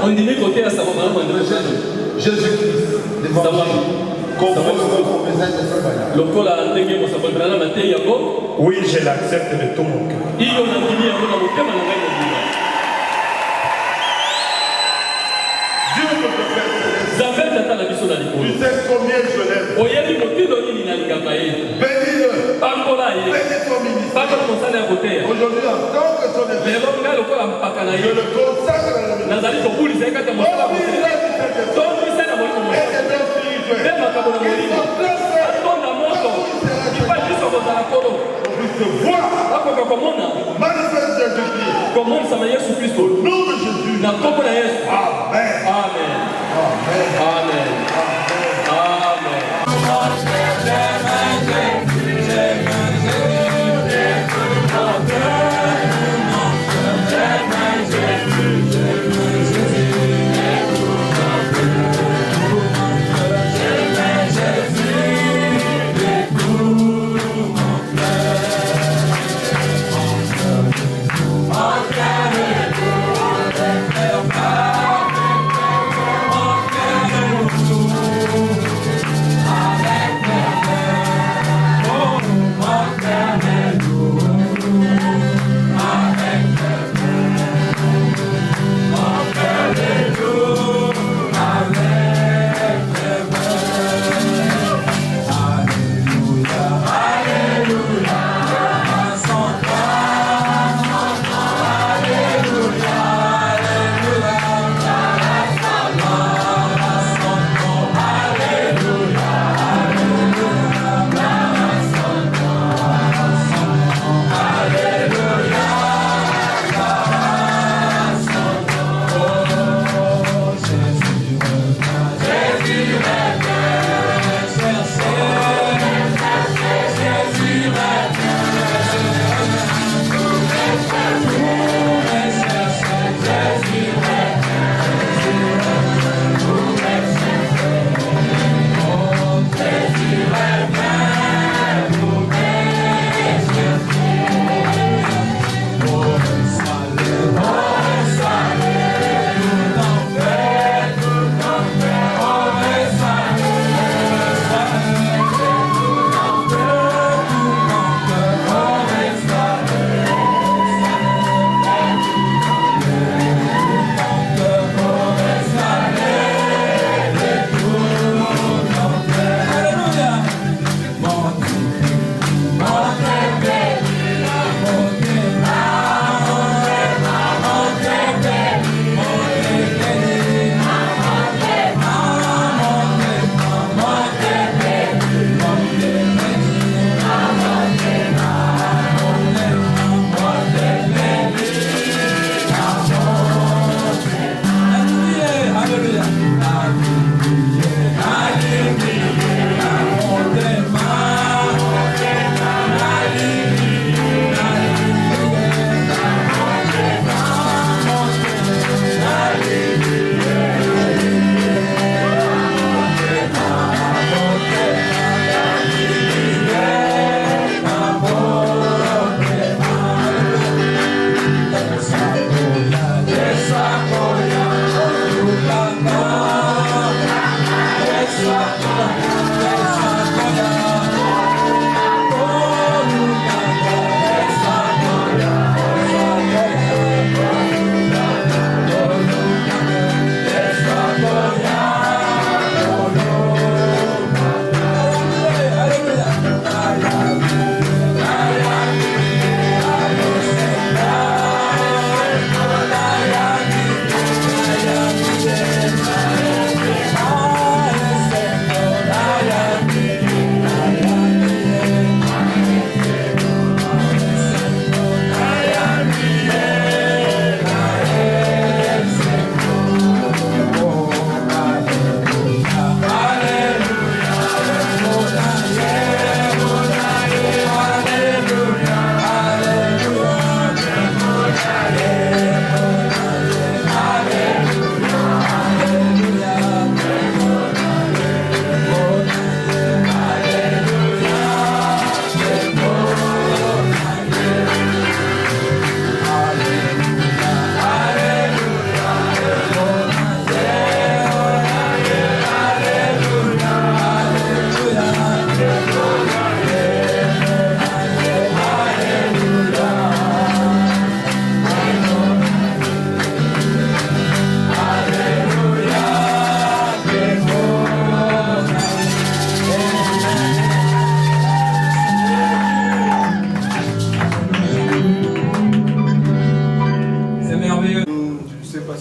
On dit côté à sa maman, Jésus-Christ, oui, je l'accepte de tout mon cœur. Dieu me préfère. Tu sais combien je l'aime. Bénis-le. Bénis ton ministère. Aujourd'hui, en tant que son époux, je le consacre à la ministère. Oh, il a dit manifeste Jésus-Christ. Au nom de Jésus. Amen. Amen. Amen. Amen.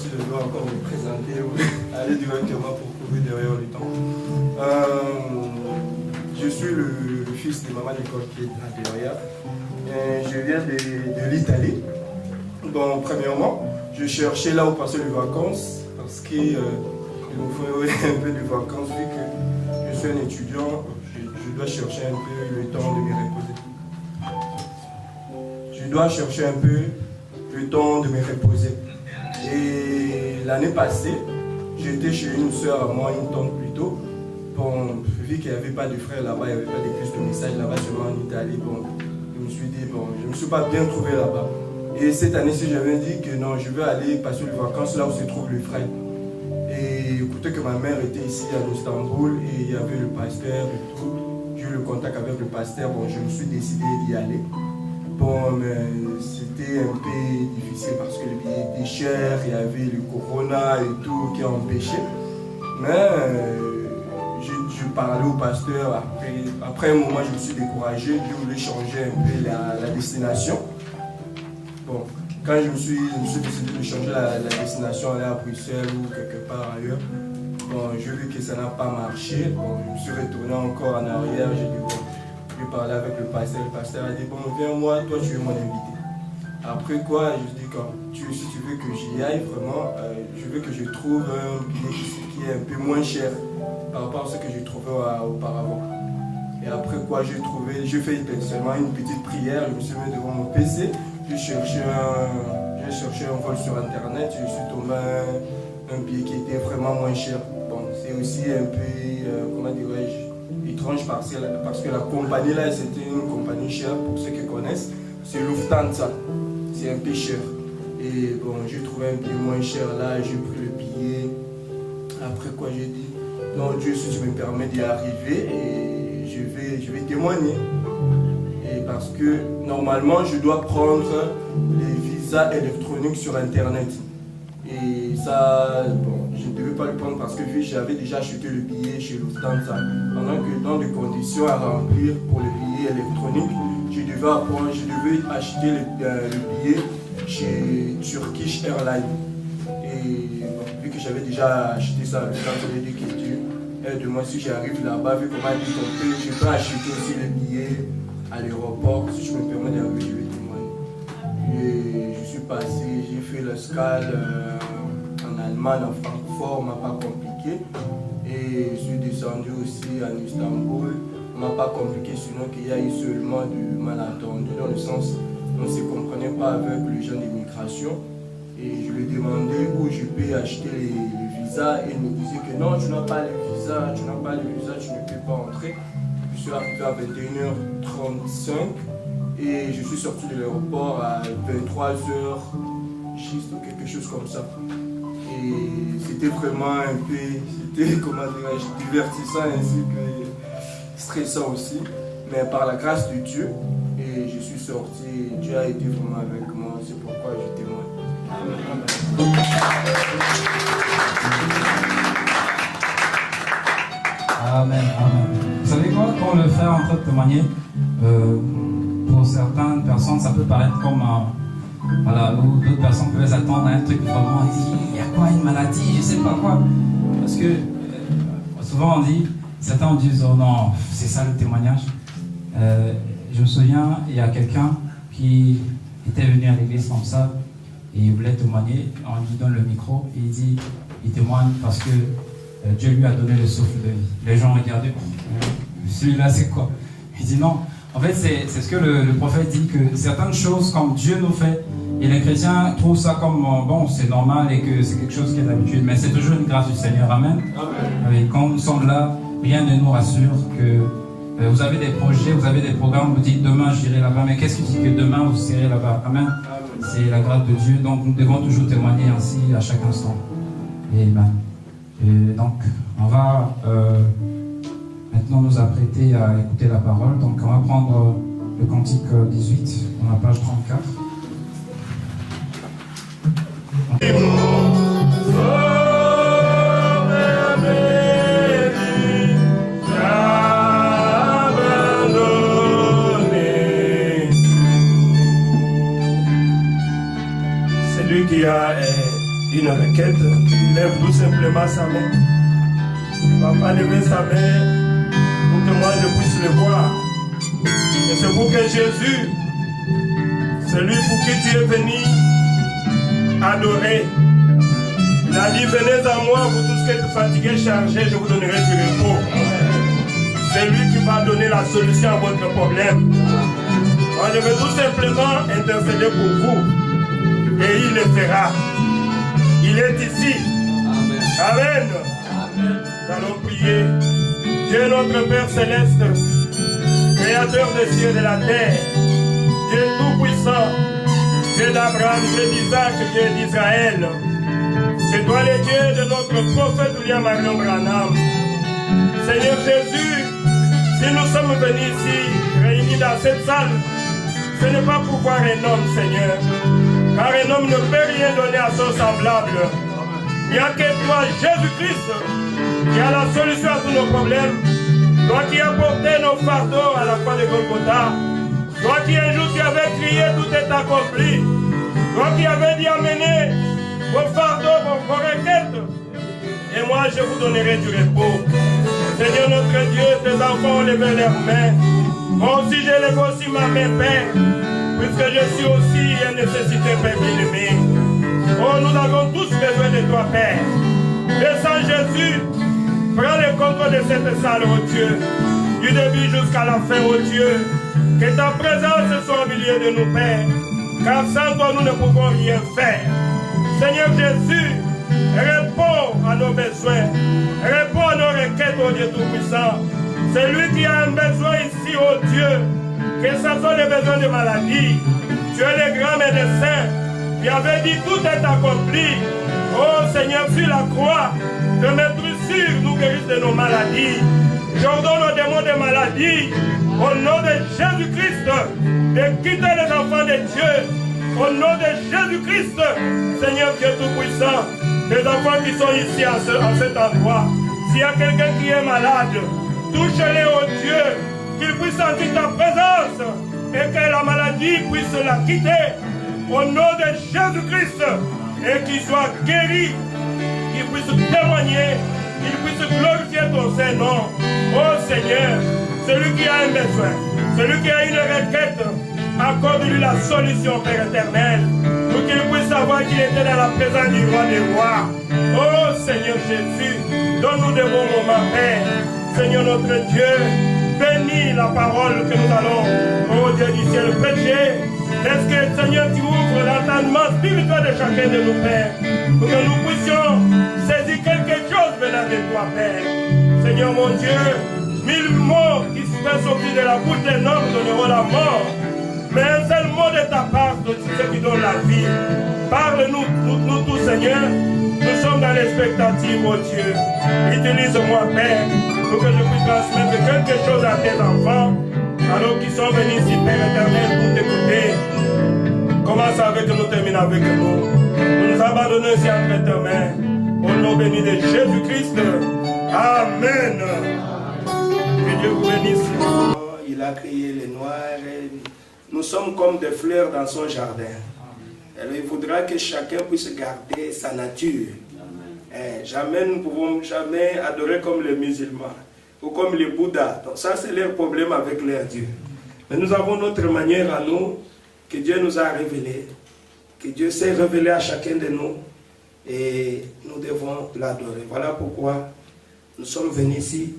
si je dois encore me présenter ou aller directement pour courir derrière le temps. Je suis le fils de maman Nicole qui est là derrière. Je viens de l'Italie. Donc, premièrement, je cherchais là où passer les vacances parce qu'il me faut un peu de vacances vu que je suis un étudiant. Je dois chercher un peu le temps de me reposer. Je dois chercher un peu le temps de me reposer. Et l'année passée, j'étais chez une soeur à moi, une tante plutôt. Bon, vu qu'il n'y avait pas de frères là-bas, il n'y avait pas de plus de messages là-bas, seulement en Italie. Bon, je me suis dit, bon, je ne me suis pas bien trouvé là-bas. Et cette année-ci, j'avais dit que non, je vais aller passer les vacances là où se trouve le frère. Et écoutez que ma mère était ici à Istanbul et il y avait le pasteur et tout. J'ai eu le contact avec le pasteur, bon, je me suis décidé d'y aller. Bon, mais c'était un peu difficile parce que le billet était cher, il y avait le corona et tout qui a empêché. Mais je parlais au pasteur, après un moment je me suis découragé, je voulais changer un peu la destination. Bon, quand je me suis décidé de changer la destination, aller à Bruxelles ou quelque part ailleurs, bon, j'ai vu que ça n'a pas marché. Bon, je me suis retourné encore en arrière, j'ai dit bon, je vais parler avec le pasteur a dit bon, viens moi, toi tu es mon invité. Après quoi, je dis quand si tu veux que j'y aille vraiment, je veux que je trouve un billet qui est un peu moins cher par rapport à ce que j'ai trouvé auparavant. Et après quoi, j'ai fait seulement une petite prière, je me suis mis devant mon PC. J'ai cherché un vol sur internet, je suis tombé un billet qui était vraiment moins cher. Bon, c'est aussi un peu, comment dirais-je, étrange parce que la compagnie là, c'était une compagnie chère pour ceux qui connaissent. C'est Lufthansa, c'est un peu cher. Et bon, j'ai trouvé un billet moins cher là, j'ai pris le billet. Après quoi, j'ai dit, non Dieu, si tu me permets d'y arriver, et je vais témoigner. Parce que normalement je dois prendre les visas électroniques sur internet et ça, bon, je ne devais pas le prendre parce que j'avais déjà acheté le billet chez Lufthansa. Pendant que dans des conditions à remplir pour le billet électronique, je devais acheter le billet chez Turkish Airlines. Et bon, vu que j'avais déjà acheté ça, Lufthansa m'a dit que Dieu aide-moi si j'arrive là-bas, vu qu'on m'a dit je peux acheter aussi le billet à l'aéroport, si je me permets d'arriver, je vais témoigner. Et je suis passé, j'ai fait l'escale en Allemagne, en Francfort, on ne m'a pas compliqué. Et je suis descendu aussi à Istanbul, on ne m'a pas compliqué, sinon qu'il y a eu seulement du malentendu, dans le sens on ne se comprenait pas avec les gens d'immigration. Et je lui ai demandé où je peux acheter les visas, et il me disait que non, tu n'as pas les visas, tu n'as pas les visas, tu ne peux pas entrer. Je suis arrivé à 21h35 et je suis sorti de l'aéroport à 23h, juste ou quelque chose comme ça. Et c'était vraiment un peu, c'était comment dirais-je, divertissant ainsi que stressant aussi. Mais par la grâce de Dieu, et je suis sorti, Dieu a été vraiment avec moi, c'est pourquoi je témoigne. Amen. Amen, amen. Vous savez quoi, quand le frère est en train de témoigner, pour certaines personnes, ça peut paraître comme voilà, où d'autres personnes peuvent s'attendre à un truc vraiment, il y a quoi, une maladie, je sais pas quoi. Parce que souvent on dit, certains disent, oh non, c'est ça le témoignage. Je me souviens, il y a quelqu'un qui était venu à l'église comme ça, et il voulait témoigner, on lui donne le micro, et il dit, il témoigne parce que Dieu lui a donné le souffle de vie. Les gens regardaient, celui-là c'est quoi? Il dit non. En fait, c'est ce que le prophète dit, que certaines choses comme Dieu nous fait, et les chrétiens trouvent ça comme bon, c'est normal et que c'est quelque chose qui est d'habitude, mais c'est toujours une grâce du Seigneur. Amen. Amen. Et quand nous sommes là, rien ne nous rassure que vous avez des projets, vous avez des programmes, vous dites demain j'irai là-bas, mais qu'est-ce qui dit que demain vous serez là-bas? Amen. C'est la grâce de Dieu, donc nous devons toujours témoigner ainsi à chaque instant. Amen. Et donc, on va maintenant nous apprêter à écouter la parole. Donc, on va prendre le cantique 18, dans la page 34. Celui qui a une requête tête, il lève tout simplement sa main. Il ne va pas lever sa main pour que moi je puisse le voir. Et c'est pour que Jésus, celui pour qui tu es venu adorer, il a dit, venez à moi, vous tous qui êtes fatigués, chargés, je vous donnerai du repos. C'est lui qui va donner la solution à votre problème. Moi, je vais tout simplement intercéder pour vous. Et il le fera. Il est ici. Amen. Nous allons prier. Dieu notre Père Céleste, Créateur des cieux et de la terre, Dieu Tout-Puissant, Dieu d'Abraham, Dieu d'Isaac, Dieu d'Israël. C'est toi le Dieu de notre prophète William Marion Branham. Seigneur Jésus, si nous sommes venus ici, réunis dans cette salle, ce n'est pas pour voir un homme, Seigneur. Car un homme ne peut rien donner à son semblable. Il n'y a que toi, Jésus-Christ, qui a la solution à tous nos problèmes. Toi qui as porté nos fardeaux à la croix de Golgotha. Toi qui un jour tu avais crié, tout est accompli. Toi qui avais dit amener vos fardeaux, vos requêtes. Et moi je vous donnerai du repos. Seigneur notre Dieu, tes enfants ont levé leurs mains. Moi aussi je lève aussi ma main, Père, puisque je suis aussi en nécessité, Père bien-aimé. Oh, nous avons tous besoin de toi, Père. Descends Jésus, prends le contrôle de cette salle, oh Dieu, du début jusqu'à la fin, oh Dieu. Que ta présence soit au milieu de nous, Père, car sans toi nous ne pouvons rien faire. Seigneur Jésus, réponds à nos besoins, réponds à nos requêtes, oh Dieu Tout-Puissant. C'est lui qui a un besoin ici, oh Dieu, que ce soit les besoins de maladie. Tu es le grand médecin qui avait dit tout est accompli. Oh Seigneur, sur la croix, de mettre sur nous guérisse de nos maladies. J'ordonne aux démons de maladies, au nom de Jésus-Christ, de quitter les enfants de Dieu. Au nom de Jésus-Christ, Seigneur Dieu Tout-Puissant, les enfants qui sont ici à cet endroit, s'il y a quelqu'un qui est malade, touche-les, oh Dieu, qu'il puisse sentir ta présence et que la maladie puisse la quitter. Au nom de Jésus-Christ, et qu'il soit guéri, qu'il puisse témoigner, qu'il puisse glorifier ton Saint-Nom. Oh Seigneur, celui qui a un besoin, celui qui a une requête, accorde-lui la solution, Père éternel, pour qu'il puisse savoir qu'il était dans la présence du roi des rois. Oh Seigneur Jésus, donne-nous de bons moments, Père. Seigneur notre Dieu, bénis la parole que nous allons, oh Dieu du ciel, prêcher. Est-ce que, Seigneur, tu ouvres l'entendement spirituel de chacun de nos pères, pour que nous puissions saisir quelque chose venant de toi, Père. Seigneur mon Dieu, 1000 mots qui peuvent sortir de la bouche d'un homme donneront la mort. Mais un seul mot de ta part, c'est ce qui donne la vie. Parle-nous, nous tous, Seigneur. Nous sommes dans l'expectative, oh Dieu. Utilise-moi, Père, pour que je puisse transmettre quelque chose à tes enfants, alors qu'ils sont venus ici, Père éternel, pour t'écouter. Commence avec nous, termine avec nous. Nous nous abandonnons ici entre tes mains. Au nom béni de Jésus-Christ. Amen. Que Dieu vous bénisse. Il a créé les noirs. Nous sommes comme des fleurs dans son jardin. Alors, il faudra que chacun puisse garder sa nature. Jamais nous ne pouvons jamais adorer comme les musulmans ou comme les Bouddhas. Donc ça, c'est leur problème avec leur Dieu. Mais nous avons notre manière à nous que Dieu nous a révélée, que Dieu s'est révélé à chacun de nous et nous devons l'adorer. Voilà pourquoi nous sommes venus ici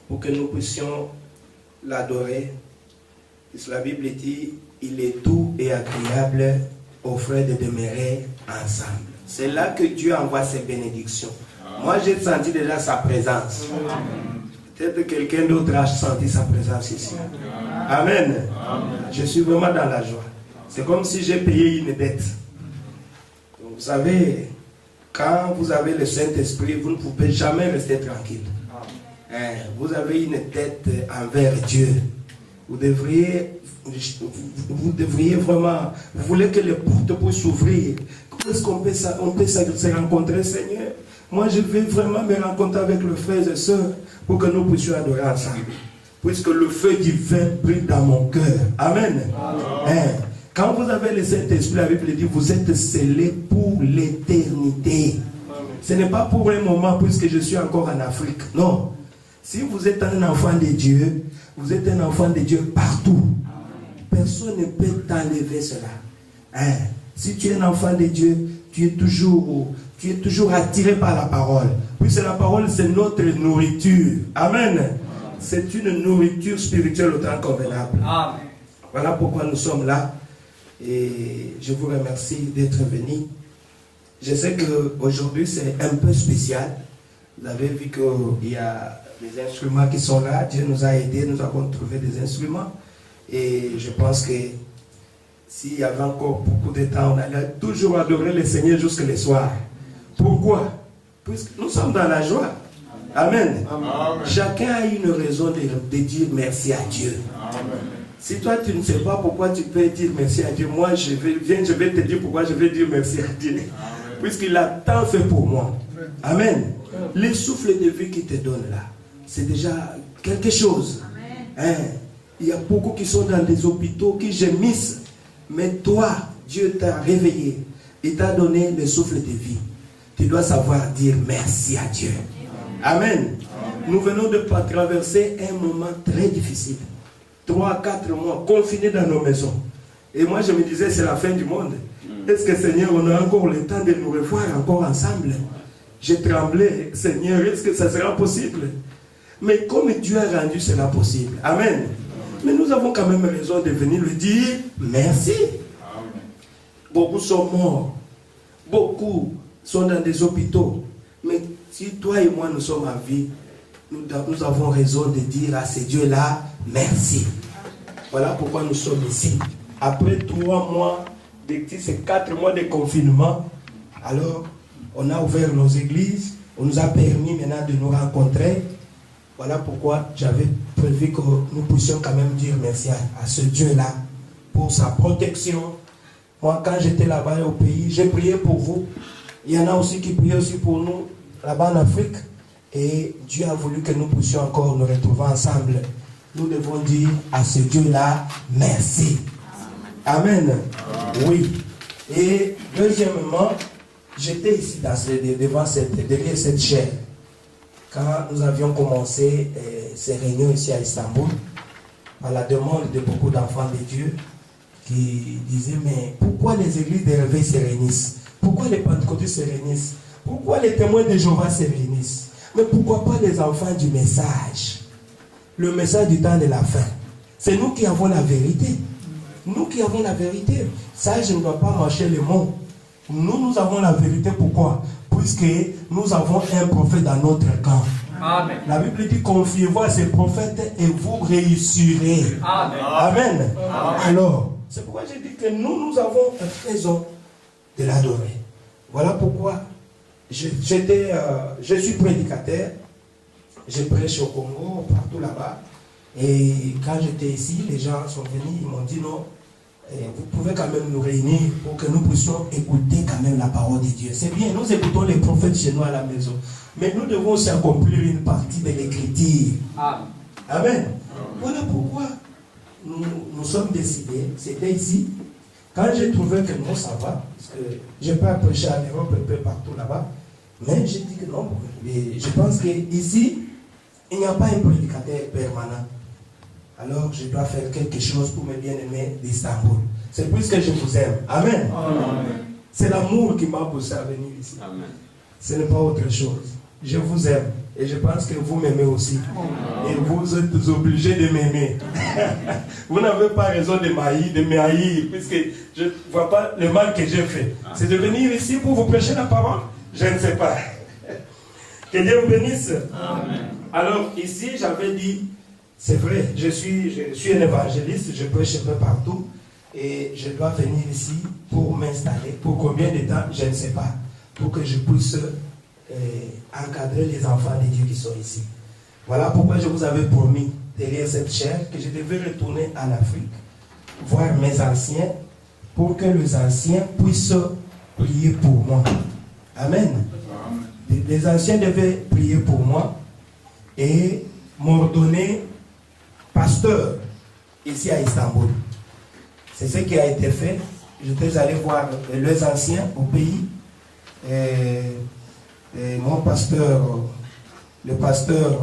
pour que nous puissions l'adorer. La Bible dit, il est doux et agréable aux frères de demeurer ensemble. C'est là que Dieu envoie ses bénédictions. Moi, j'ai senti déjà sa présence. Peut-être que quelqu'un d'autre a senti sa présence ici. Amen. Je suis vraiment dans la joie. C'est comme si j'ai payé une dette. Donc, vous savez, quand vous avez le Saint-Esprit, vous ne pouvez jamais rester tranquille. Vous avez une dette envers Dieu. Vous devriez vraiment, vous voulez que les portes puissent s'ouvrir. Comment est-ce qu'on peut se rencontrer, Seigneur? Moi, je veux vraiment me rencontrer avec les frères et sœurs pour que nous puissions adorer ensemble. Puisque le feu divin brille dans mon cœur. Amen. Quand vous avez le Saint-Esprit, la Bible dit, vous êtes scellés pour l'éternité. Ce n'est pas pour un moment puisque je suis encore en Afrique. Non. Si vous êtes un enfant de Dieu, vous êtes un enfant de Dieu partout. Personne ne peut t'enlever cela. Hein? Si tu es un enfant de Dieu, tu es toujours attiré par la parole. Puisque la parole, c'est notre nourriture. Amen. C'est une nourriture spirituelle autant convenable. Amen. Voilà pourquoi nous sommes là. Et je vous remercie d'être venus. Je sais qu'aujourd'hui, c'est un peu spécial. Vous avez vu qu'il y a des instruments qui sont là. Dieu nous a aidés, nous avons trouvé des instruments. Et je pense que s'il y avait encore beaucoup de temps, on allait toujours adorer le Seigneur jusqu'à le soir. Pourquoi? Puisque nous sommes dans la joie. Amen. Amen. Chacun a une raison de dire merci à Dieu. Amen. Si toi tu ne sais pas pourquoi tu peux dire merci à Dieu, moi je vais te dire pourquoi je vais dire merci à Dieu. Puisqu'il a tant fait pour moi. Amen. Les souffles de vie qu'il te donne là, c'est déjà quelque chose. Hein? Il y a beaucoup qui sont dans des hôpitaux qui gémissent. Mais toi, Dieu t'a réveillé et t'a donné le souffle de vie. Tu dois savoir dire merci à Dieu. Amen. Nous venons de traverser un moment très difficile. 3 à 4 mois confinés dans nos maisons. Et moi je me disais c'est la fin du monde. Est-ce que Seigneur on a encore le temps de nous revoir encore ensemble? J'ai tremblé. Seigneur, est-ce que ça sera possible? Mais comme Dieu a rendu cela possible. Amen. Mais nous avons quand même raison de venir lui dire merci. Amen. Beaucoup sont morts. Beaucoup sont dans des hôpitaux. Mais si toi et moi nous sommes en vie, nous avons raison de dire à ces dieux-là merci. Voilà pourquoi nous sommes ici. Après 3 mois, c'est 4 mois de confinement, alors on a ouvert nos églises, on nous a permis maintenant de nous rencontrer. Voilà pourquoi j'avais prévu que nous puissions quand même dire merci à ce Dieu-là pour sa protection. Moi, quand j'étais là-bas au pays, j'ai prié pour vous. Il y en a aussi qui prient aussi pour nous là-bas en Afrique. Et Dieu a voulu que nous puissions encore nous retrouver ensemble. Nous devons dire à ce Dieu-là merci. Amen. Oui. Et deuxièmement, j'étais ici derrière cette chaire. Quand nous avions commencé ces réunions ici à Istanbul, à la demande de beaucoup d'enfants de Dieu qui disaient mais pourquoi les églises de réveil se réunissent? Pourquoi les pentecôtistes se réunissent? Pourquoi les témoins de Jéhovah se réunissent? Mais pourquoi pas les enfants du message? Le message du temps de la fin. C'est nous qui avons la vérité. Nous qui avons la vérité. Ça, je ne dois pas marcher les mots. Nous avons la vérité. Pourquoi? Puisque nous avons un prophète dans notre camp. Amen. La Bible dit confiez-vous à ces prophètes et vous réussirez. Amen. Amen. Amen. Alors, c'est pourquoi j'ai dit que nous avons raison de l'adorer. Voilà pourquoi je suis prédicateur. Je prêche au Congo, partout là-bas. Et quand j'étais ici, les gens sont venus, ils m'ont dit non, vous pouvez quand même nous réunir pour que nous puissions écouter quand même la parole de Dieu. C'est bien, nous écoutons les prophètes chez nous à la maison. Mais nous devons aussi accomplir une partie de l'écriture. Amen. Amen. Voilà pourquoi nous sommes décidés. C'était ici. Quand j'ai trouvé que non, ça va, parce que je peux prêcher en Europe un peu partout là-bas, mais j'ai dit que non. Et je pense qu'ici, il n'y a pas un prédicateur permanent. Alors, je dois faire quelque chose pour mes bien-aimés d'Istanbul. C'est plus que je vous aime. Amen. Amen. C'est l'amour qui m'a poussé à venir ici. Amen. Ce n'est pas autre chose. Je vous aime. Et je pense que vous m'aimez aussi. Amen. Et vous êtes obligés de m'aimer. Vous n'avez pas raison de m'haïr, puisque je ne vois pas le mal que j'ai fait. C'est de venir ici pour vous prêcher la parole. Je ne sais pas. Que Dieu vous bénisse. Amen. Alors ici, j'avais dit, c'est vrai, je suis un évangéliste, je prêche un peu partout. Et je dois venir ici pour m'installer. Pour combien de temps, je ne sais pas. Pour que je puisse encadrer les enfants de Dieu qui sont ici. Voilà pourquoi je vous avais promis, derrière cette chaire, que je devais retourner en Afrique, voir mes anciens, pour que les anciens puissent prier pour moi. Amen. Les anciens devaient prier pour moi et m'ordonner pasteur ici à Istanbul. C'est ce qui a été fait. J'étais allé voir les anciens au pays. Et mon pasteur, le pasteur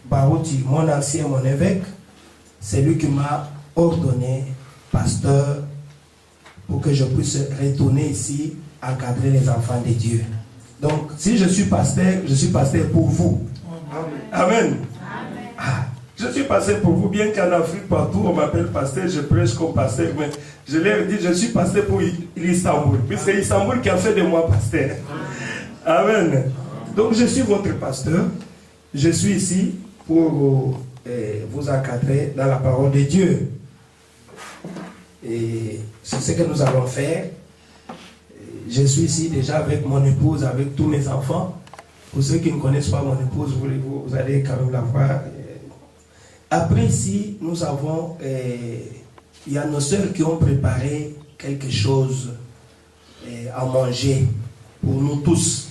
Barouti, mon ancien, mon évêque, c'est lui qui m'a ordonné pasteur pour que je puisse retourner ici, encadrer les enfants de Dieu. Donc, si je suis pasteur pour vous. Amen. Ah, je suis pasteur pour vous, bien qu'en Afrique, partout, on m'appelle pasteur, je prêche comme pasteur, mais je leur dis, je suis pasteur pour l'Istanbul. Puis c'est Istanbul qui a fait de moi pasteur. Amen. Donc, je suis votre pasteur. Je suis ici pour vous encadrer dans la parole de Dieu. Et c'est ce que nous allons faire. Je suis ici déjà avec mon épouse, avec tous mes enfants. Pour ceux qui ne connaissent pas mon épouse, vous allez quand même la voir. Après ici, nous avons, il y a nos sœurs qui ont préparé quelque chose à manger pour nous tous.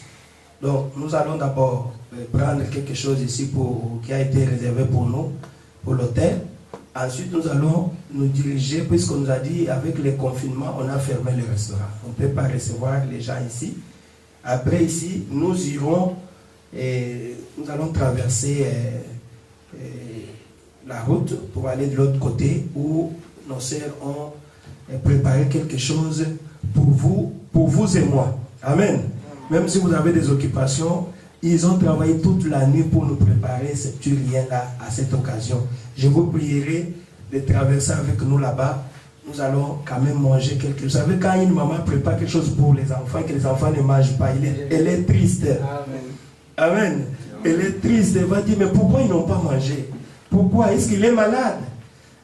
Donc, nous allons d'abord prendre quelque chose ici qui a été réservé pour nous, pour l'hôtel. Ensuite, nous allons nous diriger, puisqu'on nous a dit, avec le confinement, on a fermé le restaurant. On ne peut pas recevoir les gens ici. Après, ici, nous irons et nous allons traverser la route pour aller de l'autre côté où nos sœurs ont préparé quelque chose pour vous et moi. Amen. Même si vous avez des occupations, ils ont travaillé toute la nuit pour nous préparer ce petit lien-là à cette occasion. Je vous prierai de traverser avec nous là-bas. Nous allons quand même manger quelque chose. Vous savez, quand une maman prépare quelque chose pour les enfants, que les enfants ne mangent pas, elle est triste. Amen. Amen. Elle est triste. Elle va dire, mais pourquoi ils n'ont pas mangé? Pourquoi? Est-ce qu'il est malade?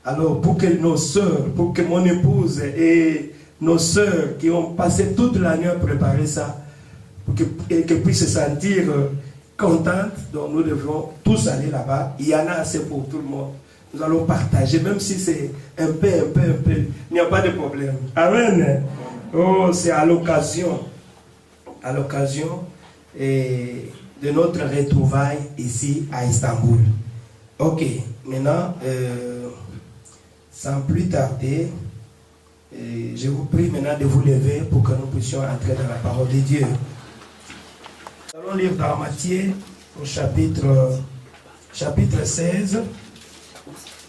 Alors, pour que nos sœurs, pour que mon épouse et nos sœurs qui ont passé toute la nuit à préparer ça, pour qu'elles puissent se sentir contentes, donc nous devons tous aller là-bas. Il y en a assez pour tout le monde. Nous allons partager, même si c'est un peu. Il n'y a pas de problème. Amen. Oh, c'est à l'occasion de notre retrouvaille ici à Istanbul. Ok, maintenant, sans plus tarder, je vous prie maintenant de vous lever pour que nous puissions entrer dans la parole de Dieu. Nous allons lire dans Matthieu au chapitre 16.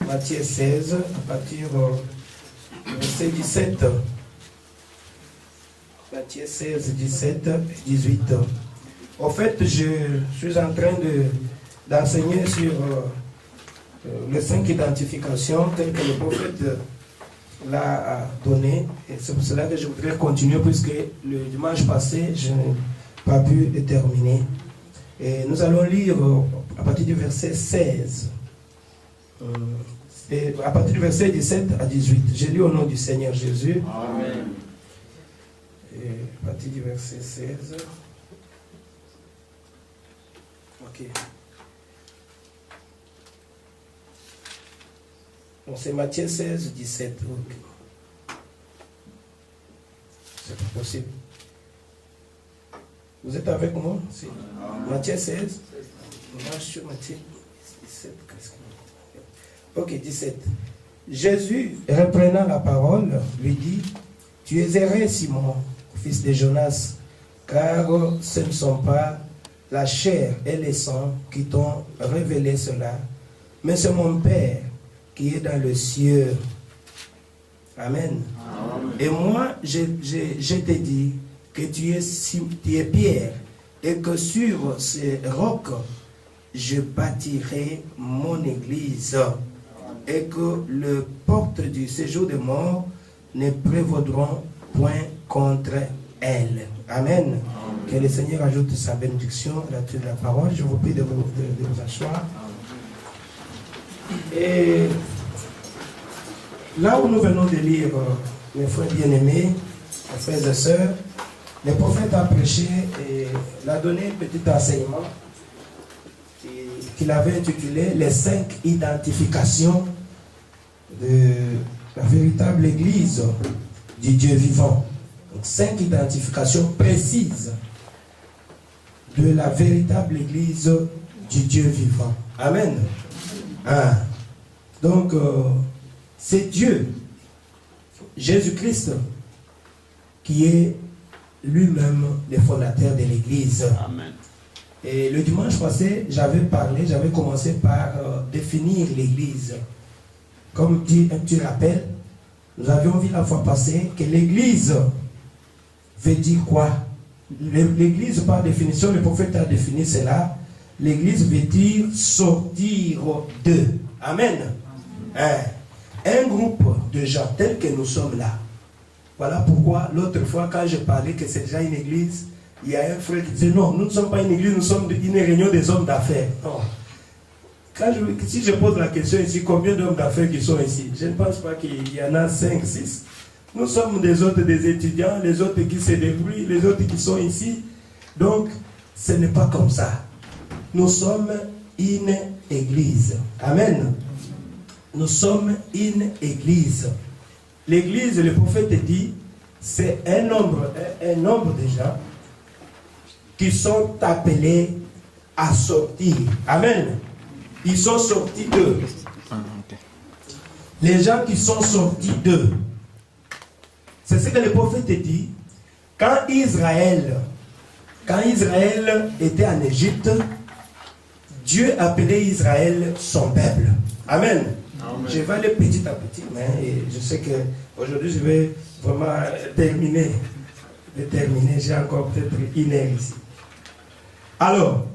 Matthieu 16, à partir du verset 17. Matthieu 16, 17 et 18. En fait, je suis en train d'enseigner sur les 5 identifications telles que le prophète l'a donné. Et c'est pour cela que je voudrais continuer, puisque le dimanche passé, je n'ai pas pu le terminer. Et nous allons lire à partir du verset 16. Et à partir du verset 17 à 18. Je lis au nom du Seigneur Jésus. Amen. Et à partir du verset 16. Ok. Donc c'est Matthieu 16, 17. Okay. C'est pas possible. Vous êtes avec moi? Si. Matthieu 16. On marche sur Matthieu 17. Ok, 17. Jésus, reprenant la parole, lui dit, tu es erré, Simon, fils de Jonas, car ce ne sont pas la chair et le sang qui t'ont révélé cela, mais c'est mon Père qui est dans le ciel. Amen. Amen. Et moi, je te dis que tu es Pierre, et que sur ce roc, je bâtirai mon église, et que les portes du séjour des morts ne prévaudront point contre elle. Amen. Amen. Que le Seigneur ajoute sa bénédiction là-dessus de la parole. Je vous prie de vous asseoir. Et là où nous venons de lire, mes frères bien-aimés, mes frères et sœurs, le prophète a prêché et l'a donné un petit enseignement qu'il avait intitulé les 5 identifications de la véritable Église du Dieu vivant. Donc 5 identifications précises de la véritable Église du Dieu vivant. Amen. Donc, c'est Dieu Jésus-Christ, qui est lui-même le fondateur de l'Église. Amen. Et le dimanche passé, j'avais commencé par définir l'Église. Comme tu rappelles, nous avions vu la fois passée que l'Église veut dire quoi? L'Église, par définition, le prophète a défini cela. L'Église veut dire sortir de. Amen. Un groupe de gens tels que nous sommes là. Voilà pourquoi l'autre fois, quand je parlais que c'est déjà une église, il y a un frère qui disait non, nous ne sommes pas une église, nous sommes une réunion des hommes d'affaires. Non. Si je pose la question ici, combien d'hommes d'affaires qui sont ici? Je ne pense pas qu'il y en a 5, 6. Nous sommes des autres des étudiants, les autres qui se débrouillent, les autres qui sont ici. Donc, ce n'est pas comme ça. Nous sommes une église. Amen. Nous sommes une église. L'église, le prophète dit, c'est un nombre de gens qui sont appelés à sortir. Amen. Ils sont sortis d'eux. Les gens qui sont sortis d'eux. C'est ce que le prophète dit. Quand Israël était en Égypte, Dieu appelait Israël son peuple. Amen. Amen. Je vais aller petit à petit, mais je sais qu'aujourd'hui je vais vraiment terminer. J'ai encore peut-être une heure ici. Alors,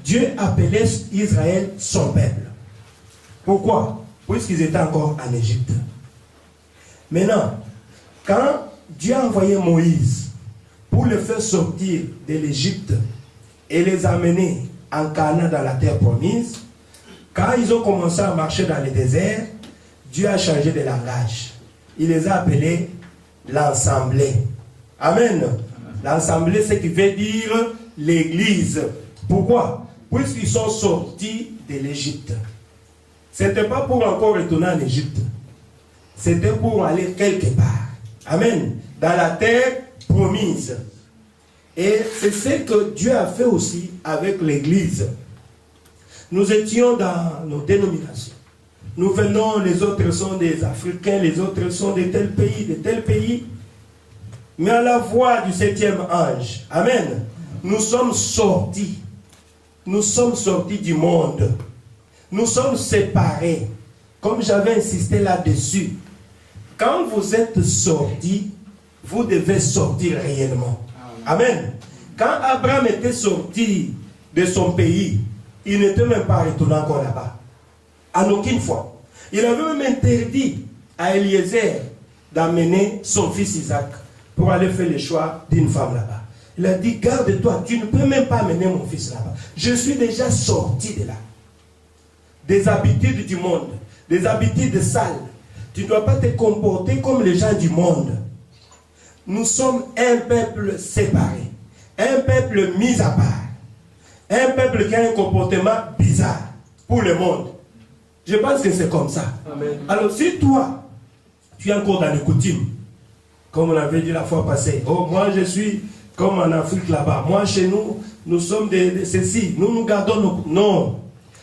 Dieu appelait Israël son peuple. Pourquoi? Puisqu'ils étaient encore en Égypte. Maintenant, quand Dieu a envoyé Moïse pour le faire sortir de l'Égypte et les amener en Canaan dans la terre promise, quand ils ont commencé à marcher dans le désert, Dieu a changé de langage. Il les a appelés l'Assemblée. Amen. L'Assemblée, c'est ce qui veut dire l'Église. Pourquoi? Puisqu'ils sont sortis de l'Égypte. Ce n'était pas pour encore retourner en Égypte. C'était pour aller quelque part. Amen. Dans la terre promise. Et c'est ce que Dieu a fait aussi avec l'Église. Nous étions dans nos dénominations. Nous venons, les autres sont des Africains, les autres sont de tel pays. Mais à la voix du 7e ange, amen, nous sommes sortis. Nous sommes sortis du monde. Nous sommes séparés. Comme j'avais insisté là-dessus, quand vous êtes sortis, vous devez sortir réellement. Amen. Quand Abraham était sorti de son pays, il n'était même pas retourné encore là-bas. En aucune fois. Il avait même interdit à Eliezer d'amener son fils Isaac pour aller faire le choix d'une femme là-bas. Il a dit, garde-toi, tu ne peux même pas amener mon fils là-bas. Je suis déjà sorti de là. Des habitudes du monde, des habitudes sales. Tu ne dois pas te comporter comme les gens du monde. Nous sommes un peuple séparé, un peuple mis à part, un peuple qui a un comportement bizarre pour le monde. Je pense que c'est comme ça. Amen. Alors si toi, tu es encore dans les coutumes, comme on avait dit la fois passée, oh moi je suis comme en Afrique là-bas, moi chez nous, nous sommes de ceci, nous gardons nos... Non,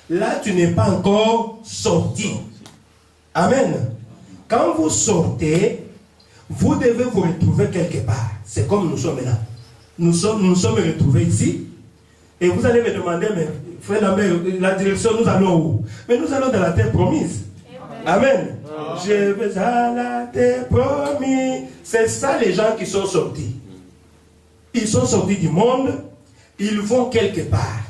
là tu n'es pas encore sorti. Amen. Quand vous sortez, vous devez vous retrouver quelque part. C'est comme nous sommes maintenant. Nous sommes retrouvés ici. Et vous allez me demander, mais frère Lambert, la direction, nous allons où? Mais nous allons dans la terre promise. Amen. Amen. Je vais à la terre promise. C'est ça les gens qui sont sortis. Ils sont sortis du monde. Ils vont quelque part.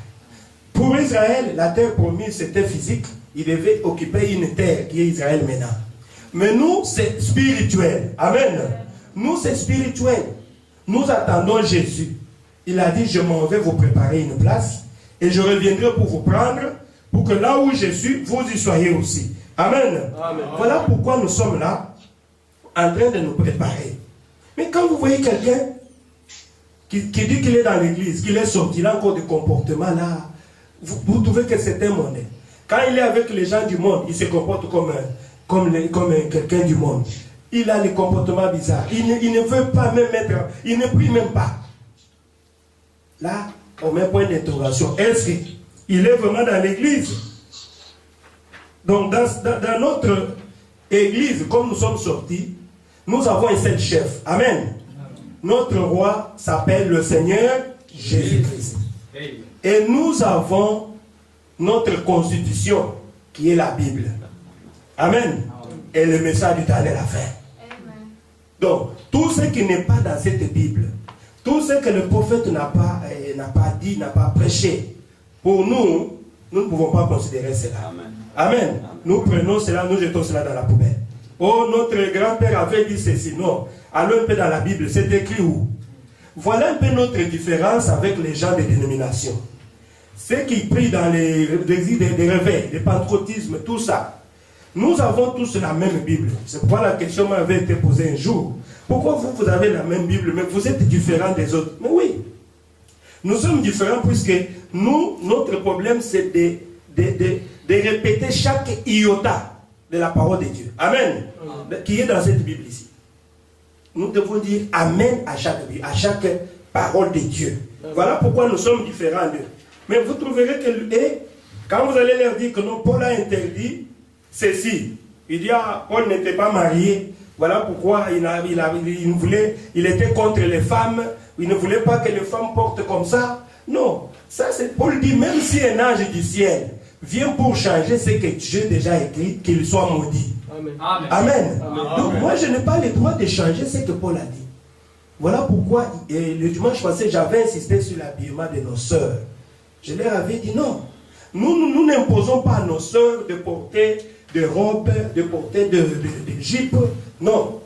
Pour Israël, la terre promise, c'était physique. Ils devaient occuper une terre qui est Israël maintenant. Mais nous, c'est spirituel. Amen. Nous, c'est spirituel. Nous attendons Jésus. Il a dit, je m'en vais vous préparer une place et je reviendrai pour vous prendre pour que là où je suis, vous y soyez aussi. Amen. Amen. Voilà pourquoi nous sommes là en train de nous préparer. Mais quand vous voyez quelqu'un qui dit qu'il est dans l'église, qu'il est sorti, il a encore des comportements là, vous trouvez que c'est un monnaie. Quand il est avec les gens du monde, il se comporte comme quelqu'un du monde. Il a des comportements bizarres. Il ne veut pas même mettre, il ne prie même pas. Là, on met un point d'interrogation. Est-ce qu'il est vraiment dans l'église? Donc, dans notre Église, comme nous sommes sortis, nous avons un seul chef. Amen. Notre roi s'appelle le Seigneur Jésus-Christ. Et nous avons notre constitution qui est la Bible. Amen. Et le message du temps de la fin. Donc, tout ce qui n'est pas dans cette Bible, tout ce que le prophète n'a pas dit, n'a pas prêché, pour nous, nous ne pouvons pas considérer cela. Amen. Nous prenons cela, nous jetons cela dans la poubelle. Oh, notre grand-père avait dit ceci. Non. Allons un peu dans la Bible. C'est écrit où? Voilà un peu notre différence avec les gens des dénominations. Ceux qui prient dans les réveils, les pentecôtismes, tout ça. Nous avons tous la même Bible. C'est pourquoi la question m'avait été posée un jour. Pourquoi vous avez la même Bible, mais vous êtes différents des autres? Mais oui. Nous sommes différents puisque nous, notre problème, c'est de répéter chaque iota de la parole de Dieu. Amen. Qui est dans cette Bible ici. Nous devons dire Amen à chaque Bible, à chaque parole de Dieu. Voilà pourquoi nous sommes différents d'eux. Mais vous trouverez que, quand vous allez leur dire que non, Paul a interdit ceci. Il dit, Paul n'était pas marié. Voilà pourquoi il était contre les femmes. Il ne voulait pas que les femmes portent comme ça. Non. Ça, c'est Paul dit, même si un ange du ciel vient pour changer ce que Dieu déjà écrit, qu'il soit maudit. Amen. Amen. Amen. Donc moi, je n'ai pas le droit de changer ce que Paul a dit. Voilà pourquoi, le dimanche passé, j'avais insisté sur l'habillement de nos sœurs. Je leur avais dit non. Nous n'imposons pas à nos sœurs de porter de robes, de porter de jupes. Non.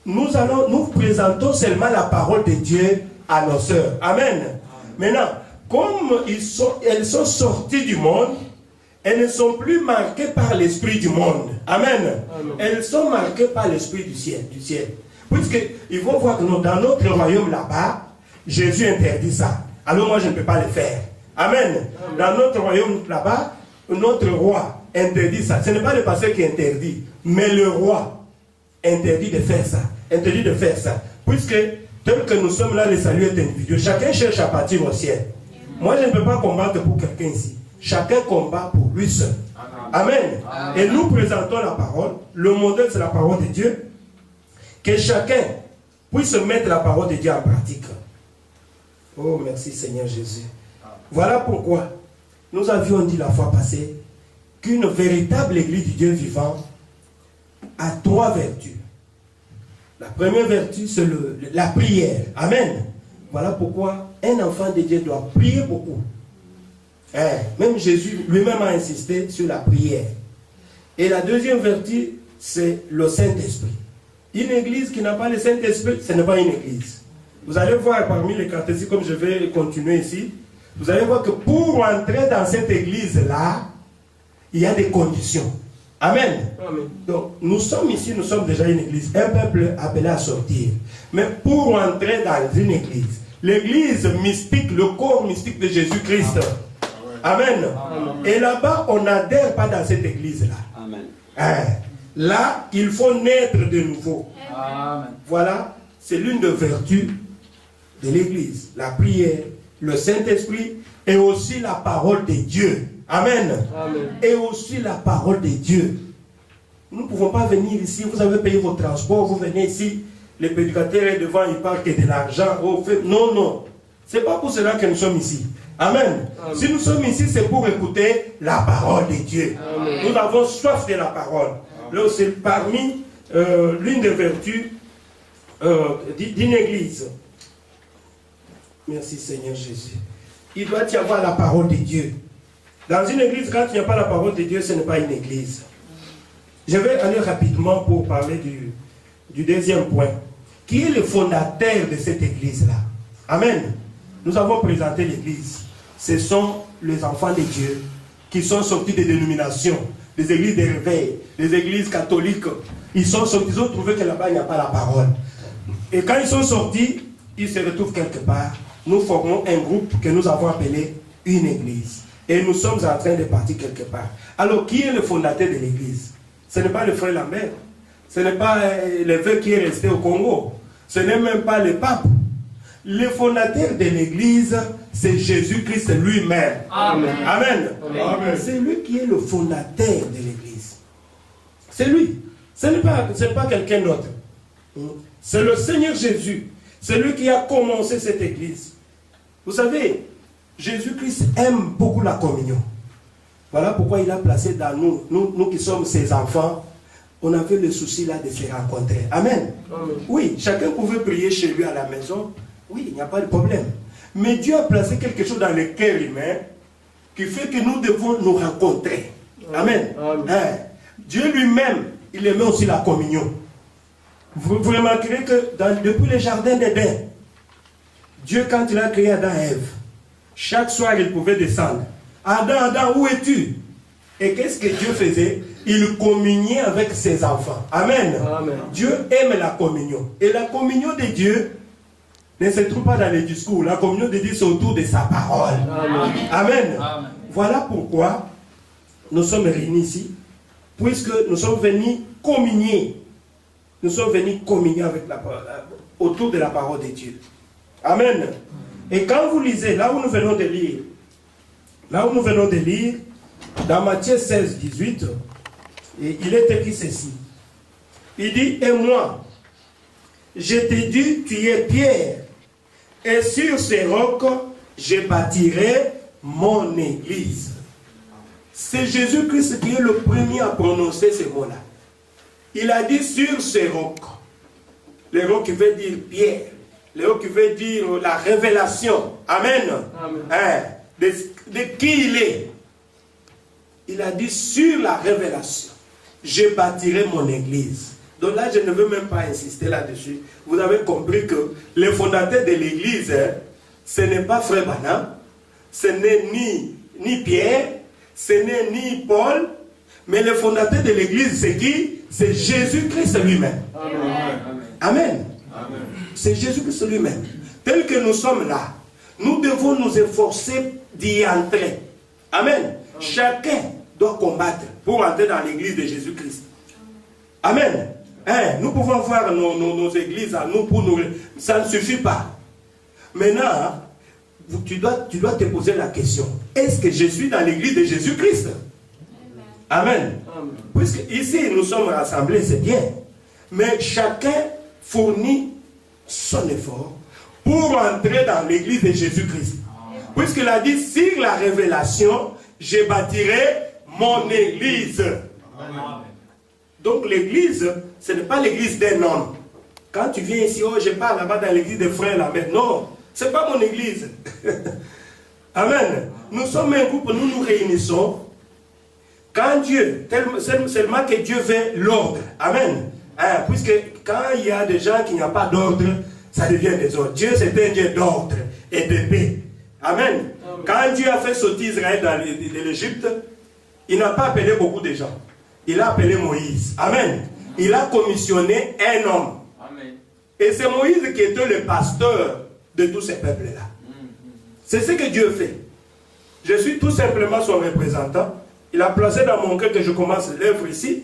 Nous présentons seulement la parole de Dieu à nos sœurs. Amen. Maintenant, comme elles sont sorties du monde, elles ne sont plus marquées par l'esprit du monde. Amen. Amen. Elles sont marquées par l'esprit du ciel. Puisqu'ils vont voir que dans notre royaume là-bas, Jésus interdit ça. Alors moi, je ne peux pas le faire. Amen. Amen. Dans notre royaume là-bas, notre roi interdit ça. Ce n'est pas le pasteur qui interdit, mais le roi interdit de faire ça. Interdit de faire ça. Puisque, tel que nous sommes là, le salut est individuel. Chacun cherche à partir au ciel. Moi, je ne peux pas combattre pour quelqu'un ici. Chacun combat pour lui seul. Amen. Amen. Et nous présentons la parole. Le modèle, c'est la parole de Dieu. Que chacun puisse mettre la parole de Dieu en pratique. Oh, merci Seigneur Jésus. Voilà pourquoi nous avions dit la fois passée qu'une véritable église du Dieu vivant a 3 vertus. La première vertu, c'est la prière. Amen. Voilà pourquoi un enfant de Dieu doit prier beaucoup. Même Jésus lui-même a insisté sur la prière. Et la deuxième vertu, c'est le Saint-Esprit. Une église qui n'a pas le Saint-Esprit, ce n'est pas une église. Vous allez voir parmi les catéchismes, comme je vais continuer ici, vous allez voir que pour entrer dans cette église-là, il y a des conditions. Amen. Amen. Donc, nous sommes ici, nous sommes déjà une église, un peuple appelé à sortir. Mais pour entrer dans une église, l'église mystique, le corps mystique de Jésus-Christ. Amen. Amen. Et là-bas, on n'adhère pas dans cette église-là. Amen. Là, il faut naître de nouveau. Amen. Voilà, c'est l'une des vertus de l'église. La prière, le Saint-Esprit et aussi la parole de Dieu. Amen. Amen. Et aussi la parole de Dieu. Nous ne pouvons pas venir ici, vous avez payé vos transports, vous venez ici, les prédicateurs est devant, ils parlent que de l'argent. Non, non. Ce n'est pas pour cela que nous sommes ici. Amen. Amen. Si nous sommes ici, c'est pour écouter la parole de Dieu. Amen. Nous avons soif de la parole. C'est parmi l'une des vertus d'une église. Merci Seigneur Jésus. Il doit y avoir la parole de Dieu. Dans une église, quand il n'y a pas la parole de Dieu, ce n'est pas une église. Je vais aller rapidement pour parler du deuxième point. Qui est le fondateur de cette église-là? Amen. Nous avons présenté l'église. Ce sont les enfants de Dieu qui sont sortis des dénominations, des églises de réveil, des églises catholiques. Ils ont trouvé que là-bas, il n'y a pas la parole. Et quand ils sont sortis, ils se retrouvent quelque part. Nous formons un groupe que nous avons appelé une église. Et nous sommes en train de partir quelque part. Alors, qui est le fondateur de l'église? Ce n'est pas le frère Lambert. Ce n'est pas l'évêque qui est resté au Congo. Ce n'est même pas le pape. Le fondateur de l'église, c'est Jésus-Christ lui-même. Amen. Amen. Amen. C'est lui qui est le fondateur de l'église. C'est lui. Ce n'est pas quelqu'un d'autre. C'est le Seigneur Jésus. C'est lui qui a commencé cette église. Vous savez, Jésus-Christ aime beaucoup la communion. Voilà pourquoi il a placé dans nous qui sommes ses enfants, on avait le souci là de se rencontrer. Amen. Amen. Oui, chacun pouvait prier chez lui à la maison. Oui, il n'y a pas de problème. Mais Dieu a placé quelque chose dans le cœur humain qui fait que nous devons nous rencontrer. Amen. Amen. Hein? Dieu lui-même, il aimait aussi la communion. Vous remarquerez que depuis le jardin d'Éden, Dieu, quand il a créé Adam et Ève, chaque soir il pouvait descendre. Adam, où es-tu? Et qu'est-ce que Dieu faisait? Il communiait avec ses enfants. Amen. Amen. Dieu aime la communion. Et la communion de Dieu ne se trouve pas dans les discours. La communion de Dieu, c'est autour de sa parole. Amen. Amen. Amen. Voilà pourquoi nous sommes réunis ici, puisque nous sommes venus communier. Nous sommes venus communier avec autour de la parole de Dieu. Amen. Et quand vous lisez, là où nous venons de lire, dans Matthieu 16, 18, il est écrit ceci. Il dit, et moi, je t'ai dit, tu es Pierre, et sur ces rocs, je bâtirai mon église. C'est Jésus-Christ qui est le premier à prononcer ces mots-là. Il a dit sur ces rocs. Les rocs qui veut dire pierre. Les rocs qui veut dire la révélation. Amen. Amen. Hein, de qui il est. Il a dit sur la révélation. Je bâtirai mon église. Donc là, je ne veux même pas insister là-dessus. Vous avez compris que le fondateur de l'église, ce n'est pas Frère Branham, ce n'est ni Pierre, ce n'est ni Paul, mais le fondateur de l'église, c'est qui? C'est Jésus-Christ lui-même. Amen. Amen. Amen. C'est Jésus-Christ lui-même. Tel que nous sommes là, nous devons nous efforcer d'y entrer. Amen. Amen. Chacun doit combattre pour entrer dans l'église de Jésus-Christ. Amen. Hein, nous pouvons voir nos églises à nous pour nous. Ça ne suffit pas. Maintenant, tu dois te poser la question. Est-ce que je suis dans l'église de Jésus-Christ? Amen. Amen. Puisque ici nous sommes rassemblés, c'est bien. Mais chacun fournit son effort pour entrer dans l'église de Jésus-Christ. Puisqu'il a dit, sur la révélation, je bâtirai mon église. Amen. Donc l'église, ce n'est pas l'église d'un homme. Quand tu viens ici, oh, je pars là-bas dans l'église des frères là-bas. Non, ce n'est pas mon église. Amen. Nous sommes un groupe, nous nous réunissons. Quand Dieu, seulement que Dieu veut l'ordre. Amen. Hein, puisque quand il y a des gens qui n'ont pas d'ordre, ça devient des ordres. Dieu, c'est un Dieu d'ordre et de paix. Amen. Quand Dieu a fait sortir Israël de l'Égypte, il n'a pas appelé beaucoup de gens. Il a appelé Moïse. Amen. Il a commissionné un homme. Amen. Et c'est Moïse qui était le pasteur de tous ces peuples-là. C'est ce que Dieu fait. Je suis tout simplement son représentant. Il a placé dans mon cœur que je commence l'œuvre ici.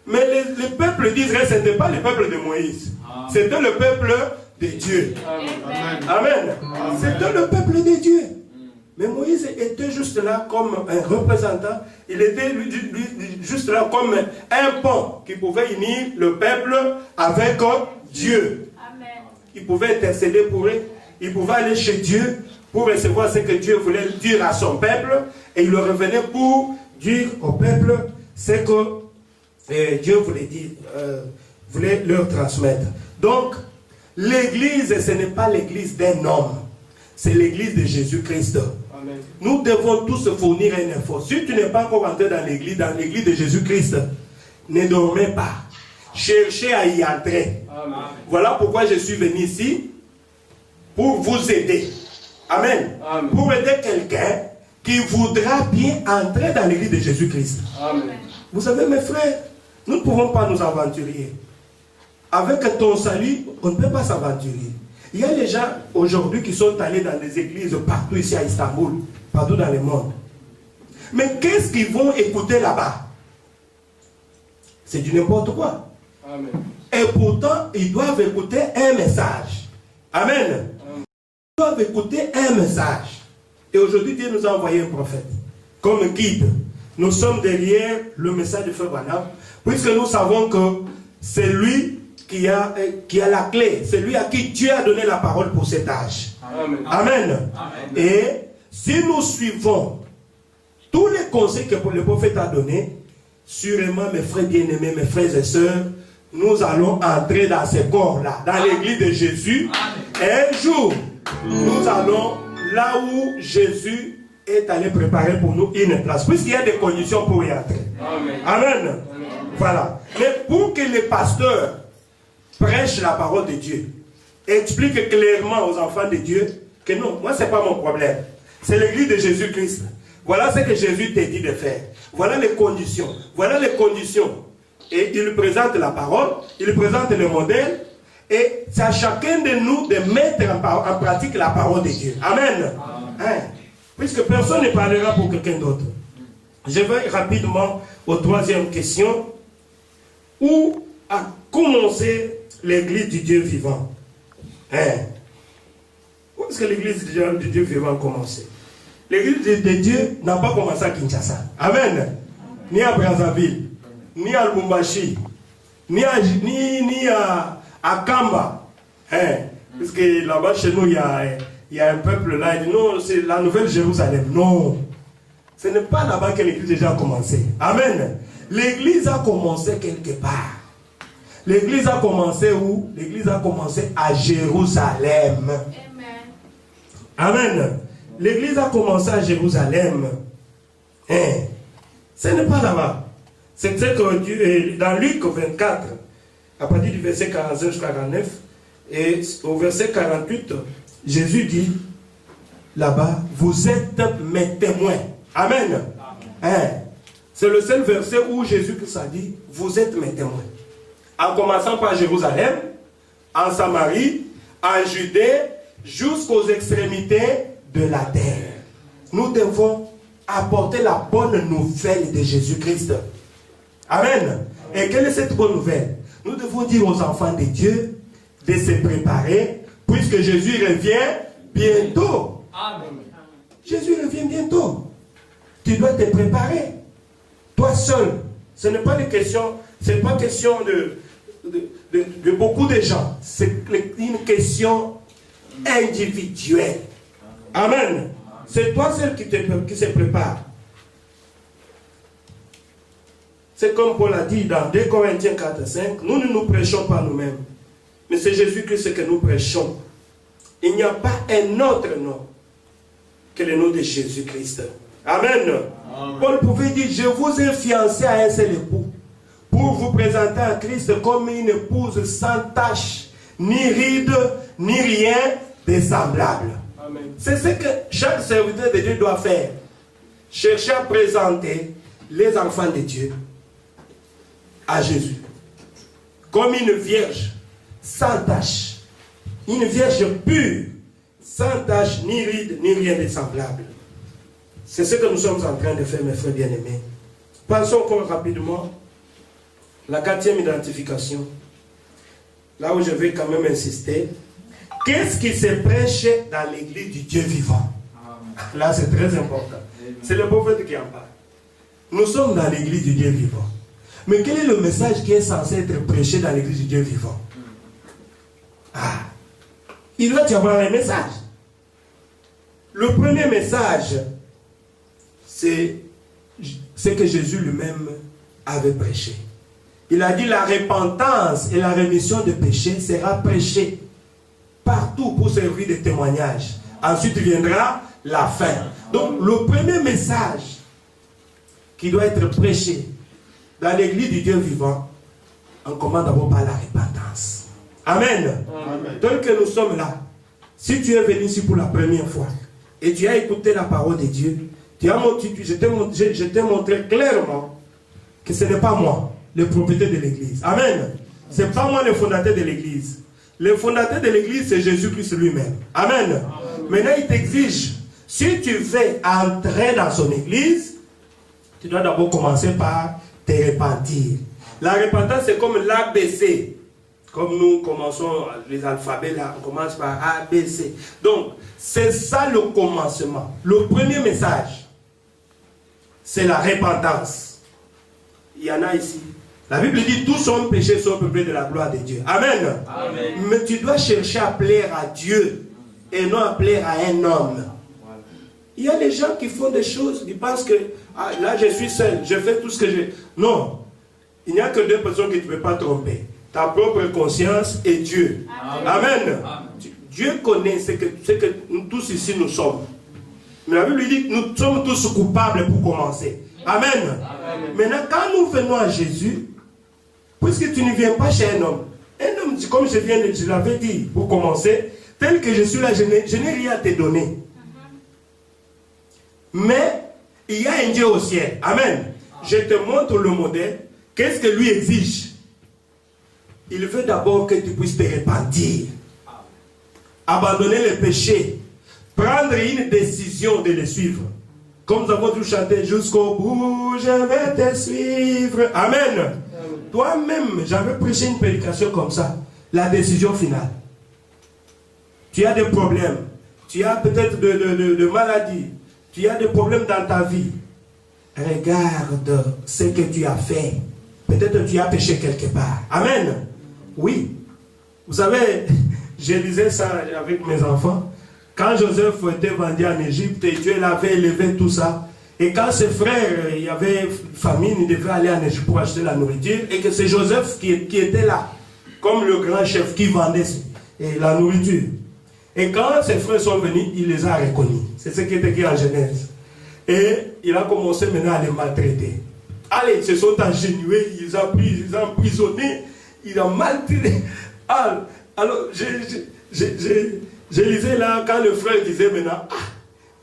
Mais le peuple d'Israël, ce n'était pas le peuple de Moïse. C'était le peuple de Dieu. Amen. Amen. Amen. C'était le peuple de Dieu. Mais Moïse était juste là comme un représentant. Il était juste là comme un pont qui pouvait unir le peuple avec Dieu. Amen. Il pouvait intercéder pour eux. Il pouvait aller chez Dieu pour recevoir ce que Dieu voulait dire à son peuple. Et il revenait pour dire au peuple ce que Dieu voulait dire, voulait leur transmettre. Donc, l'église, ce n'est pas l'église d'un homme. C'est l'église de Jésus-Christ. Amen. Nous devons tous fournir un effort. Si tu n'es pas encore entré dans l'église de Jésus-Christ, ne dormez pas. Cherchez à y entrer. Amen. Voilà pourquoi je suis venu ici, pour vous aider. Amen. Amen. Pour aider quelqu'un qui voudra bien entrer dans l'église de Jésus-Christ. Amen. Vous savez, mes frères, nous ne pouvons pas nous aventurer. Avec ton salut, on ne peut pas s'aventurer. Il y a des gens aujourd'hui qui sont allés dans des églises partout ici à Istanbul, partout dans le monde. Mais qu'est-ce qu'ils vont écouter là-bas? C'est du n'importe quoi. Amen. Et pourtant, ils doivent écouter un message. Amen. Amen. Ils doivent écouter un message. Et aujourd'hui, Dieu nous a envoyé un prophète comme guide. nous sommes derrière le message de Frère Branham, puisque nous savons que c'est lui qui a la clé, c'est lui à qui Dieu a donné la parole pour cet âge. Amen. Amen. Et si nous suivons tous les conseils que le prophète a donnés, sûrement mes frères bien-aimés, mes frères et sœurs, nous allons entrer dans ces corps-là, dans l'église de Jésus. Et un jour, nous allons là où Jésus est allé préparer pour nous une place, puisqu'il y a des conditions pour y entrer. Amen. Amen. Voilà. Mais pour que les pasteurs prêchent la parole de Dieu, expliquent clairement aux enfants de Dieu que non, moi c'est pas mon problème. C'est l'église de Jésus-Christ. Voilà ce que Jésus t'a dit de faire. Voilà les conditions. Voilà les conditions. Et il présente la parole, il présente le modèle, et c'est à chacun de nous de mettre en pratique la parole de Dieu. Amen. Hein? Puisque personne ne parlera pour quelqu'un d'autre. Je vais rapidement aux troisième question. Où a commencé l'église du Dieu vivant? Hein? Où est-ce que l'église du Dieu vivant a commencé? L'église de Dieu n'a pas commencé à Kinshasa. Amen. Ni à Brazzaville, ni à Lubumbashi, ni à Kamba. Hein? Parce que là-bas, chez nous, il y a un peuple là, il dit non, c'est la nouvelle Jérusalem. Non. Ce n'est pas là-bas que l'église déjà a commencé. Amen. L'église a commencé quelque part. L'église a commencé où? L'église a commencé à Jérusalem. Amen. L'église a commencé à Jérusalem. Hein? Ce n'est pas là-bas. C'est que dans Luc 24, à partir du verset 45 jusqu'à 49, et au verset 48, Jésus dit, là-bas, vous êtes mes témoins. Amen. Hein? C'est le seul verset où Jésus-Christ a dit, vous êtes mes témoins. En commençant par Jérusalem, en Samarie, en Judée, jusqu'aux extrémités de la terre. Nous devons apporter la bonne nouvelle de Jésus-Christ. Amen. Et quelle est cette bonne nouvelle? Nous devons dire aux enfants de Dieu de se préparer, puisque Jésus revient bientôt. Amen. Jésus revient bientôt. Tu dois te préparer. Toi seul. Ce n'est pas une question, c'est pas question de beaucoup de gens. C'est une question individuelle. Amen. C'est toi seul qui se prépare. C'est comme Paul a dit dans 2 Corinthiens 4 et 5, nous ne nous prêchons pas nous-mêmes, mais c'est Jésus-Christ que nous prêchons. Il n'y a pas un autre nom que le nom de Jésus-Christ. Amen. Amen. Paul pouvait dire, je vous ai fiancé à un seul époux, pour vous présenter à Christ comme une épouse sans tache, ni ride, ni rien de semblable. C'est ce que chaque serviteur de Dieu doit faire. Chercher à présenter les enfants de Dieu à Jésus comme une vierge sans tache, une vierge pure, sans tache, ni ride, ni rien de semblable. C'est ce que nous sommes en train de faire, mes frères bien-aimés. Passons encore rapidement la 4e identification, là où je vais quand même insister. Qu'est-ce qui se prêche dans l'église du Dieu vivant? Là, c'est très important. C'est le prophète qui en parle. Nous sommes dans l'église du Dieu vivant. Mais quel est le message qui est censé être prêché dans l'église du Dieu vivant? Il doit y avoir un message. Le premier message, c'est ce que Jésus lui-même avait prêché. Il a dit la repentance et la rémission de péché sera prêchée partout pour servir de témoignage. Ensuite viendra la fin. Donc le premier message qui doit être prêché dans l'église du Dieu vivant, on commence d'abord par la repentance. Amen. Amen. Tel que nous sommes là, si tu es venu ici pour la première fois et tu as écouté la parole de Dieu, je t'ai montré clairement que ce n'est pas moi, le propriétaire de l'église. Amen. Ce n'est pas moi le fondateur de l'église. Le fondateur de l'église, c'est Jésus-Christ lui-même. Amen. Amen. Maintenant, il t'exige, si tu veux entrer dans son église, tu dois d'abord commencer par te repentir. La repentance, c'est comme l'ABC. Comme nous commençons les alphabets là, on commence par A, B, C. Donc, c'est ça le commencement. Le premier message, c'est la repentance. Il y en a ici. La Bible dit tous ont péché sont peuplés de la gloire de Dieu. Amen. Amen. Mais tu dois chercher à plaire à Dieu et non à plaire à un homme. Il y a des gens qui font des choses, ils pensent que ah, là je suis seul, je fais tout ce que je... Non, il n'y a que deux personnes que tu ne peux pas tromper. Ta propre conscience et Dieu. Amen. Dieu connaît ce que nous tous ici nous sommes. Mais la Bible dit que nous sommes tous coupables pour commencer. Amen. Amen. Maintenant, quand nous venons à Jésus, puisque tu ne viens pas chez un homme, comme je l'avais dit pour commencer, tel que je suis là, je n'ai rien à te donner. Mais il y a un Dieu au ciel. Amen. Je te montre le modèle. Qu'est-ce que lui exige? Il veut d'abord que tu puisses te repentir, abandonner les péchés, prendre une décision de le suivre. Comme nous avons tout chanté, jusqu'au bout, je vais te suivre. Amen. Toi-même, j'avais prêché une prédication comme ça. La décision finale. Tu as des problèmes. Tu as peut-être de maladies. Tu as des problèmes dans ta vie. Regarde ce que tu as fait. Peut-être tu as péché quelque part. Amen. Oui. Vous savez, je disais ça avec mes enfants. Quand Joseph était vendu en Égypte, et Dieu l'avait élevé, tout ça. Et quand ses frères, il y avait famine, ils devaient aller en Égypte pour acheter la nourriture. Et que c'est Joseph qui était là, comme le grand chef qui vendait la nourriture. Et quand ses frères sont venus, il les a reconnus. C'est ce qui est écrit en Genèse. Et il a commencé maintenant à les maltraiter. Allez, ils se sont agenouillés, ils ont emprisonné, ils ont maltraité. Alors, je lisais là, quand le frère disait maintenant, ah,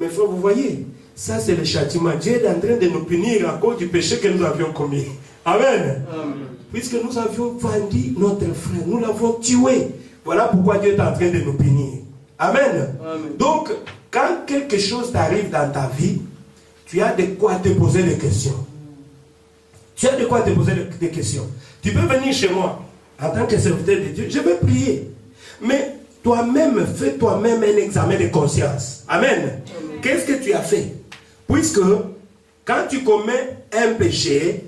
mes frères, vous voyez, ça c'est le châtiment. Dieu est en train de nous punir à cause du péché que nous avions commis. Amen. Amen. Puisque nous avions vendu notre frère, nous l'avons tué. Voilà pourquoi Dieu est en train de nous punir. Amen. Amen. Donc, quand quelque chose t'arrive dans ta vie, tu as de quoi te poser des questions. Tu as de quoi te poser des questions. Tu peux venir chez moi en tant que serviteur de Dieu, je vais prier. Mais toi-même, fais toi-même un examen de conscience. Amen. Qu'est-ce que tu as fait? Puisque quand tu commets un péché,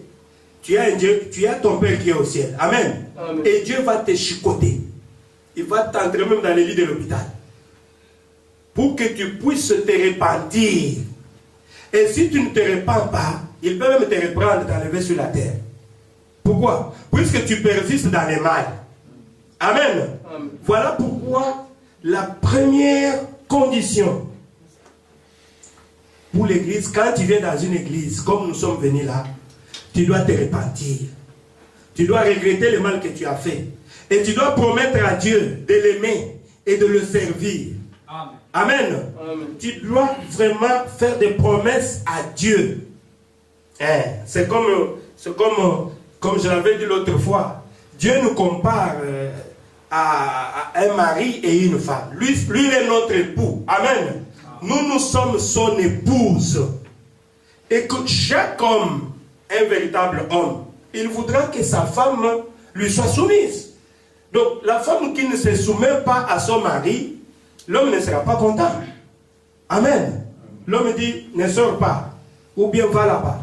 tu as un Dieu, tu as ton Père qui est au ciel. Amen. Amen. Et Dieu va te chicoter. Il va t'entrer même dans les lits de l'hôpital. Pour que tu puisses te repentir. Et si tu ne te repens pas, il peut même te reprendre, t'enlever sur la terre. Pourquoi? Puisque tu persistes dans les mal. Amen. Amen. Voilà pourquoi la première condition pour l'église, quand tu viens dans une église, comme nous sommes venus là, tu dois te repentir. Tu dois regretter le mal que tu as fait. Et tu dois promettre à Dieu de l'aimer et de le servir. Amen. Amen. Amen. Tu dois vraiment faire des promesses à Dieu. C'est comme je l'avais dit l'autre fois. Dieu nous compare à un mari et une femme. Lui, il est notre époux. Amen. Nous sommes son épouse. Et que chaque homme, un véritable homme, il voudra que sa femme lui soit soumise. Donc, la femme qui ne se soumet pas à son mari, l'homme ne sera pas content. Amen. L'homme dit, ne sors pas, ou bien va là-bas.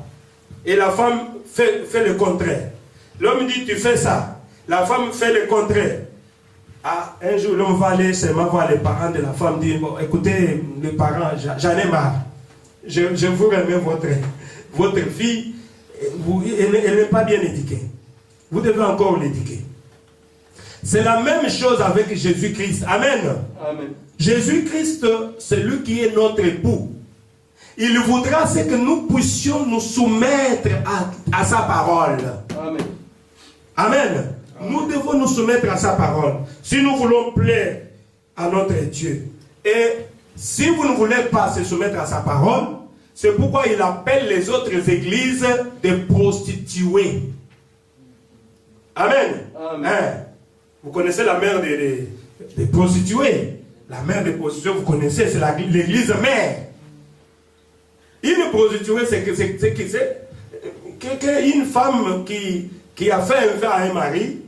Et la femme fait le contraire. L'homme dit, tu fais ça. La femme fait le contraire. Ah, un jour, l'homme va aller seulement voir les parents de la femme, dire, bon, écoutez, les parents, j'en ai marre. Je vous remets votre fille, elle n'est pas bien éduquée. Vous devez encore l'éduquer. C'est la même chose avec Jésus-Christ. Amen. Amen. Jésus-Christ, c'est lui qui est notre époux. Il voudra c'est que nous puissions nous soumettre à sa parole. Amen. Amen. Nous devons nous soumettre à sa parole. Si nous voulons plaire à notre Dieu. Et si vous ne voulez pas se soumettre à sa parole, c'est pourquoi il appelle les autres églises des prostituées. Amen. Amen. Vous connaissez la mère des prostituées. La mère des prostituées, vous connaissez, c'est l'église mère. Une prostituée, c'est une femme qui a fait un vœu à un mari,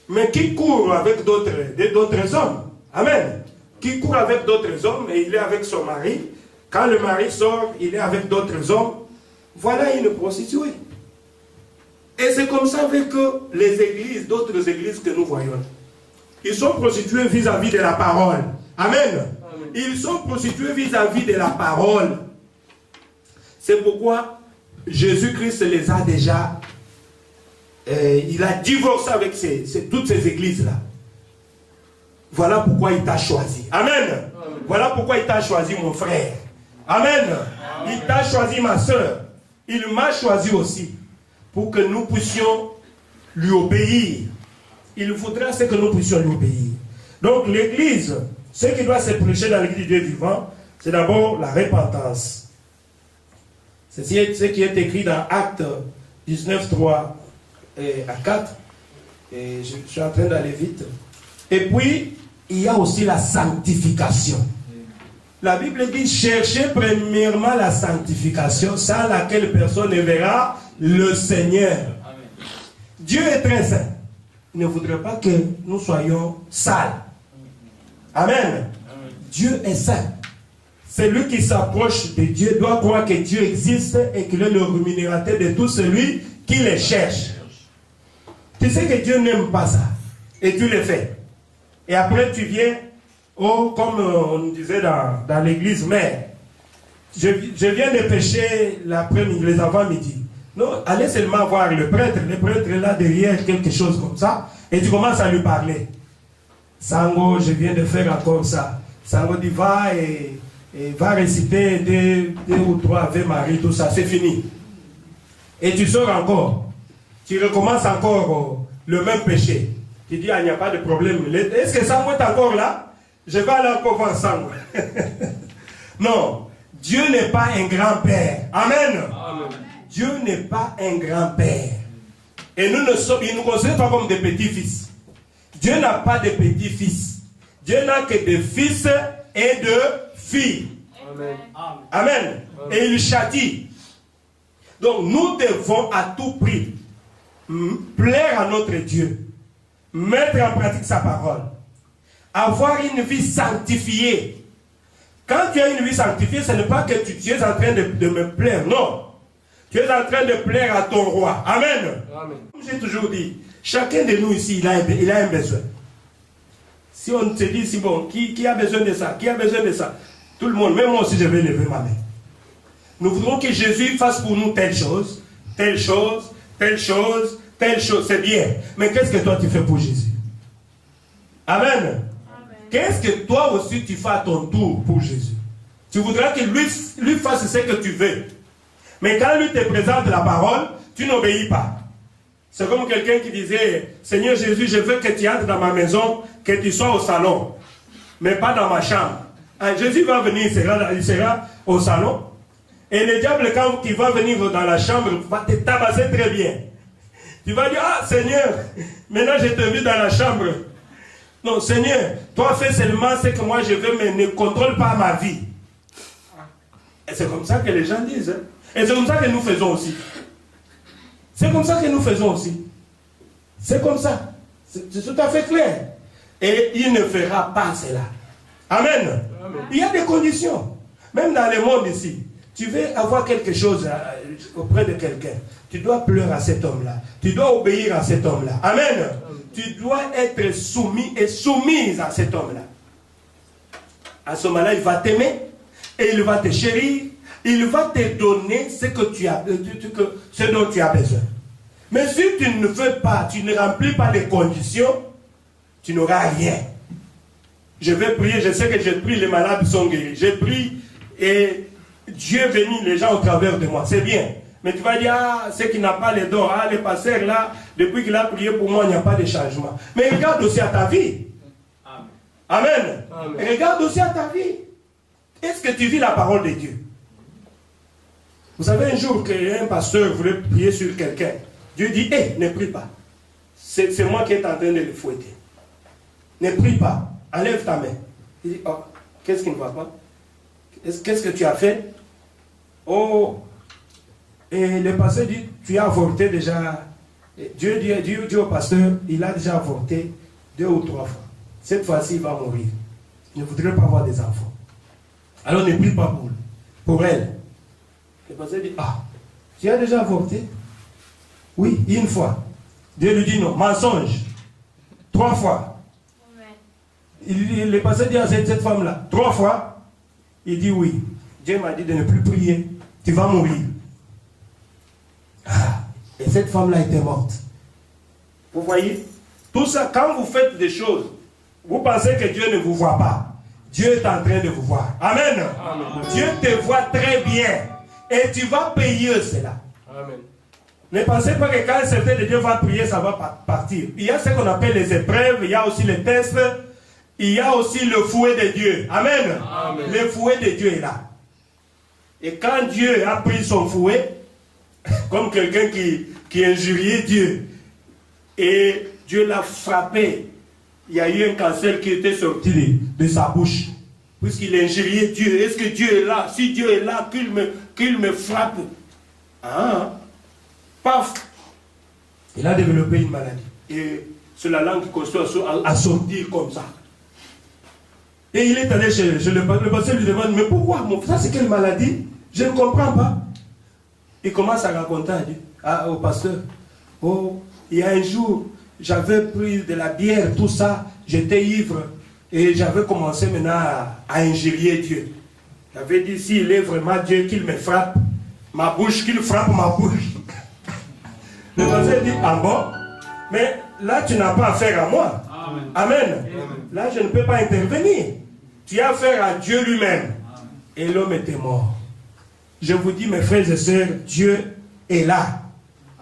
mais qui court avec d'autres hommes. Amen. Qui court avec d'autres hommes et il est avec son mari. Quand le mari sort, il est avec d'autres hommes. Voilà une prostituée. Et c'est comme ça avec les églises, d'autres églises que nous voyons. Ils sont prostitués vis-à-vis de la parole. Amen. Ils sont prostitués vis-à-vis de la parole. C'est pourquoi Jésus-Christ les a déjà... il a divorcé avec toutes ces églises-là. Voilà pourquoi il t'a choisi. Amen. Voilà pourquoi il t'a choisi, mon frère. Amen. Il t'a choisi, ma soeur. Il m'a choisi aussi pour que nous puissions lui obéir. Il faudra ce que nous puissions lui obéir. Donc l'église, ce qui doit se prêcher dans l'église du Dieu vivant, c'est d'abord la repentance. C'est ce qui est écrit dans Actes 19, 3 à 4. Et je suis en train d'aller vite. Et puis, il y a aussi la sanctification. La Bible dit, cherchez premièrement la sanctification, sans laquelle personne ne verra le Seigneur. Amen. Dieu est très saint. Il ne voudrait pas que nous soyons sales. Amen. Amen. Dieu est saint. Celui qui s'approche de Dieu doit croire que Dieu existe et qu'il est le rémunérateur de tout celui qui le cherche. Tu sais que Dieu n'aime pas ça. Et tu le fais. Et après tu viens, comme on disait dans l'église mère, je viens de pêcher l'après-midi, les avant-midi. Non, allez seulement voir le prêtre est là derrière, quelque chose comme ça, et tu commences à lui parler. Sango, je viens de faire encore ça. Sango dit, va et va réciter deux ou trois Ave Marie, tout ça, c'est fini. Et tu sors encore. Tu recommences encore le même péché. Tu dis, il n'y a pas de problème. Est-ce que Sango est encore là? Je vais aller encore voir Sango. Non. Dieu n'est pas un grand-père. Amen. Amen. Dieu n'est pas un grand-père. Et il nous considère pas comme des petits-fils. Dieu n'a pas de petits-fils. Dieu n'a que des fils et de filles. Amen. Amen. Et il châtie. Donc nous devons à tout prix plaire à notre Dieu. Mettre en pratique sa parole. Avoir une vie sanctifiée. Quand tu as une vie sanctifiée, ce n'est pas que tu es en train de me plaire. Non. Tu es en train de plaire à ton roi. Amen. Amen. Comme j'ai toujours dit, chacun de nous ici, il a un besoin. Si on se dit, si bon, qui a besoin de ça? Qui a besoin de ça? Tout le monde, même moi aussi, je vais lever ma main. Nous voudrons que Jésus fasse pour nous telle chose, telle chose, telle chose, telle chose. C'est bien. Mais qu'est-ce que toi tu fais pour Jésus? Amen. Qu'est-ce que toi aussi tu fais à ton tour pour Jésus? Tu voudras que lui fasse ce que tu veux. Mais quand lui te présente la parole, tu n'obéis pas. C'est comme quelqu'un qui disait, Seigneur Jésus, je veux que tu entres dans ma maison, que tu sois au salon, mais pas dans ma chambre. Ah, Jésus va venir, il sera au salon. Et le diable, quand il va venir dans la chambre, va te tabasser très bien. Tu vas dire, ah Seigneur, maintenant je te vis dans la chambre. Non, Seigneur, toi fais seulement ce que moi je veux, mais ne contrôle pas ma vie. Et c'est comme ça que les gens disent. Hein? Et c'est comme ça que nous faisons aussi. C'est comme ça que nous faisons aussi. C'est comme ça. C'est tout à fait clair. Et il ne fera pas cela. Amen. Amen. Il y a des conditions. Même dans le monde ici. Tu veux avoir quelque chose auprès de quelqu'un. Tu dois pleurer à cet homme-là. Tu dois obéir à cet homme-là. Amen. Amen. Tu dois être soumis et soumise à cet homme-là. À ce moment-là, il va t'aimer et il va te chérir. Il va te donner ce dont tu as besoin. Mais si tu ne fais pas, tu ne remplis pas les conditions, tu n'auras rien. Je vais prier, je sais que je prie, les malades sont guéris. Je prie et Dieu bénit les gens au travers de moi. C'est bien. Mais tu vas dire, ah, ceux qui n'ont pas les dons, ah, les pasteurs là, depuis qu'il a prié pour moi, il n'y a pas de changement. Mais regarde aussi à ta vie. Amen. Amen. Regarde aussi à ta vie. Est-ce que tu vis la parole de Dieu? Vous savez, un jour qu'un pasteur voulait prier sur quelqu'un, Dieu dit, hé, ne prie pas. C'est moi qui est en train de le fouetter. Ne prie pas. Enlève ta main. Il dit, oh, qu'est-ce qui ne va pas? Qu'est-ce que tu as fait? Oh. Et le pasteur dit, tu as avorté déjà. Dieu dit au pasteur, il a déjà avorté 2 ou 3 fois. Cette fois-ci, il va mourir. Il ne voudrait pas avoir des enfants. Alors ne prie pas pour elle. Le pasteur dit, ah, Tu as déjà avorté? Oui, une fois. Dieu lui dit non. Mensonge. 3 fois. Le pasteur dit à cette femme-là, 3 fois. Il dit oui. Dieu m'a dit de ne plus prier. Tu vas mourir. Ah. Et cette femme-là était morte. Vous voyez? Tout ça, quand vous faites des choses, vous pensez que Dieu ne vous voit pas. Dieu est en train de vous voir. Amen. Amen. Dieu te voit très bien. Et tu vas payer cela. Amen. Ne pensez pas que quand certains de Dieu va prier, ça va partir. Il y a ce qu'on appelle les épreuves, il y a aussi les tests, il y a aussi le fouet de Dieu. Amen. Amen. Le fouet de Dieu est là. Et quand Dieu a pris son fouet, comme quelqu'un qui injuriait Dieu, et Dieu l'a frappé, il y a eu un cancer qui était sorti de sa bouche, puisqu'il injuriait Dieu. Est-ce que Dieu est là? Si Dieu est là, qu'il me frappe. Ah, paf! Il a développé une maladie. Et c'est la langue qui construit à sortir comme ça. Et il est allé chez le pasteur, lui demande, mais pourquoi? Ça c'est quelle maladie? Je ne comprends pas. Il commence à raconter au pasteur. Oh, il y a un jour, j'avais pris de la bière, tout ça, j'étais ivre. Et j'avais commencé maintenant à injurier Dieu. J'avais dit, s'il est vraiment Dieu, qu'il me frappe ma bouche, qu'il frappe ma bouche. Le pasteur dit, ah bon? Mais là, tu n'as pas affaire à moi. Amen. Amen. Amen. Là, je ne peux pas intervenir. Tu as affaire à Dieu lui-même. Et l'homme était mort. Je vous dis, mes frères et sœurs, Dieu est là.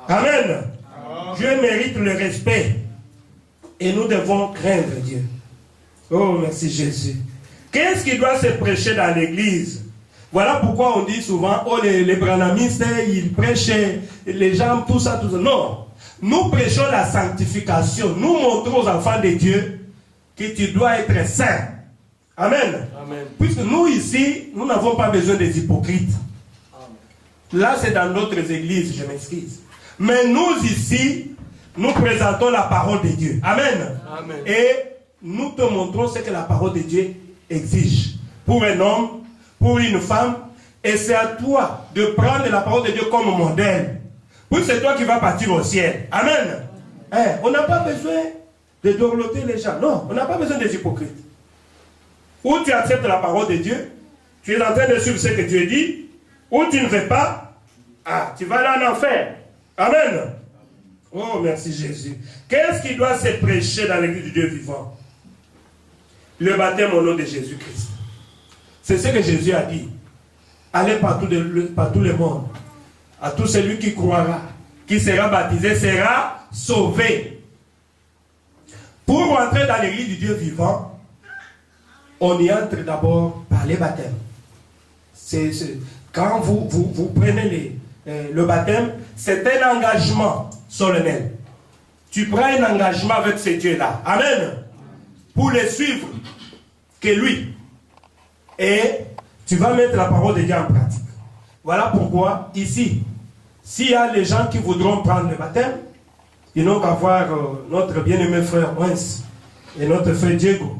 Amen. Amen. Dieu mérite le respect. Et nous devons craindre Dieu. Oh, merci Jésus. Qu'est-ce qui doit se prêcher dans l'église? Voilà pourquoi on dit souvent, oh, les branhamistes, ils prêchent les gens, tout ça, tout ça. Non. Nous prêchons la sanctification. Nous montrons aux enfants de Dieu que tu dois être saint. Amen. Amen. Puisque nous ici, nous n'avons pas besoin des hypocrites. Amen. Là, c'est dans d'autres églises, je m'excuse. Mais nous ici, nous présentons la parole de Dieu. Amen. Amen. Et nous te montrons ce que la parole de Dieu exige. Pour un homme, pour une femme. Et c'est à toi de prendre la parole de Dieu comme modèle. Puis c'est toi qui vas partir au ciel. Amen. On n'a pas besoin de dorloter les gens. Non, on n'a pas besoin des hypocrites. Ou tu acceptes la parole de Dieu, tu es en train de suivre ce que Dieu dit, ou tu ne veux pas, tu vas aller en enfer. Amen. Oh, merci Jésus. Qu'est-ce qui doit se prêcher dans l'église du Dieu vivant? Le baptême au nom de Jésus-Christ. C'est ce que Jésus a dit. Allez partout le monde. À tout celui qui croira, qui sera baptisé, sera sauvé. Pour entrer dans l'église du Dieu vivant, on y entre d'abord par les baptêmes. Quand vous prenez le baptême, c'est un engagement solennel. Tu prends un engagement avec ce Dieu-là. Amen. Pour le suivre, que lui. Et tu vas mettre la parole de Dieu en pratique. Voilà pourquoi, ici, s'il y a les gens qui voudront prendre le baptême, ils n'ont qu'à voir notre bien-aimé frère Wens et notre frère Diego,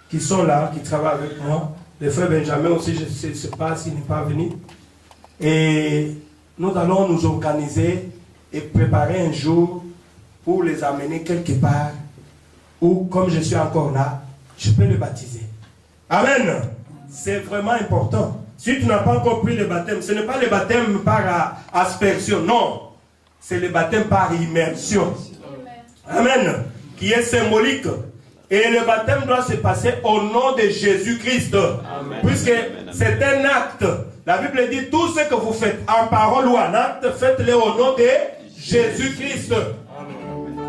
qui sont là, qui travaillent avec moi. Le frère Benjamin aussi, je ne sais pas s'il n'est pas venu. Et nous allons nous organiser et préparer un jour pour les amener quelque part où, comme je suis encore là, je peux les baptiser. Amen. C'est vraiment important. Si tu n'as pas encore pris le baptême, ce n'est pas le baptême par aspersion, non. C'est le baptême par immersion. Amen. Qui est symbolique. Et le baptême doit se passer au nom de Jésus-Christ. Puisque c'est un acte. La Bible dit, tout ce que vous faites en parole ou en acte, faites-le au nom de Jésus-Christ.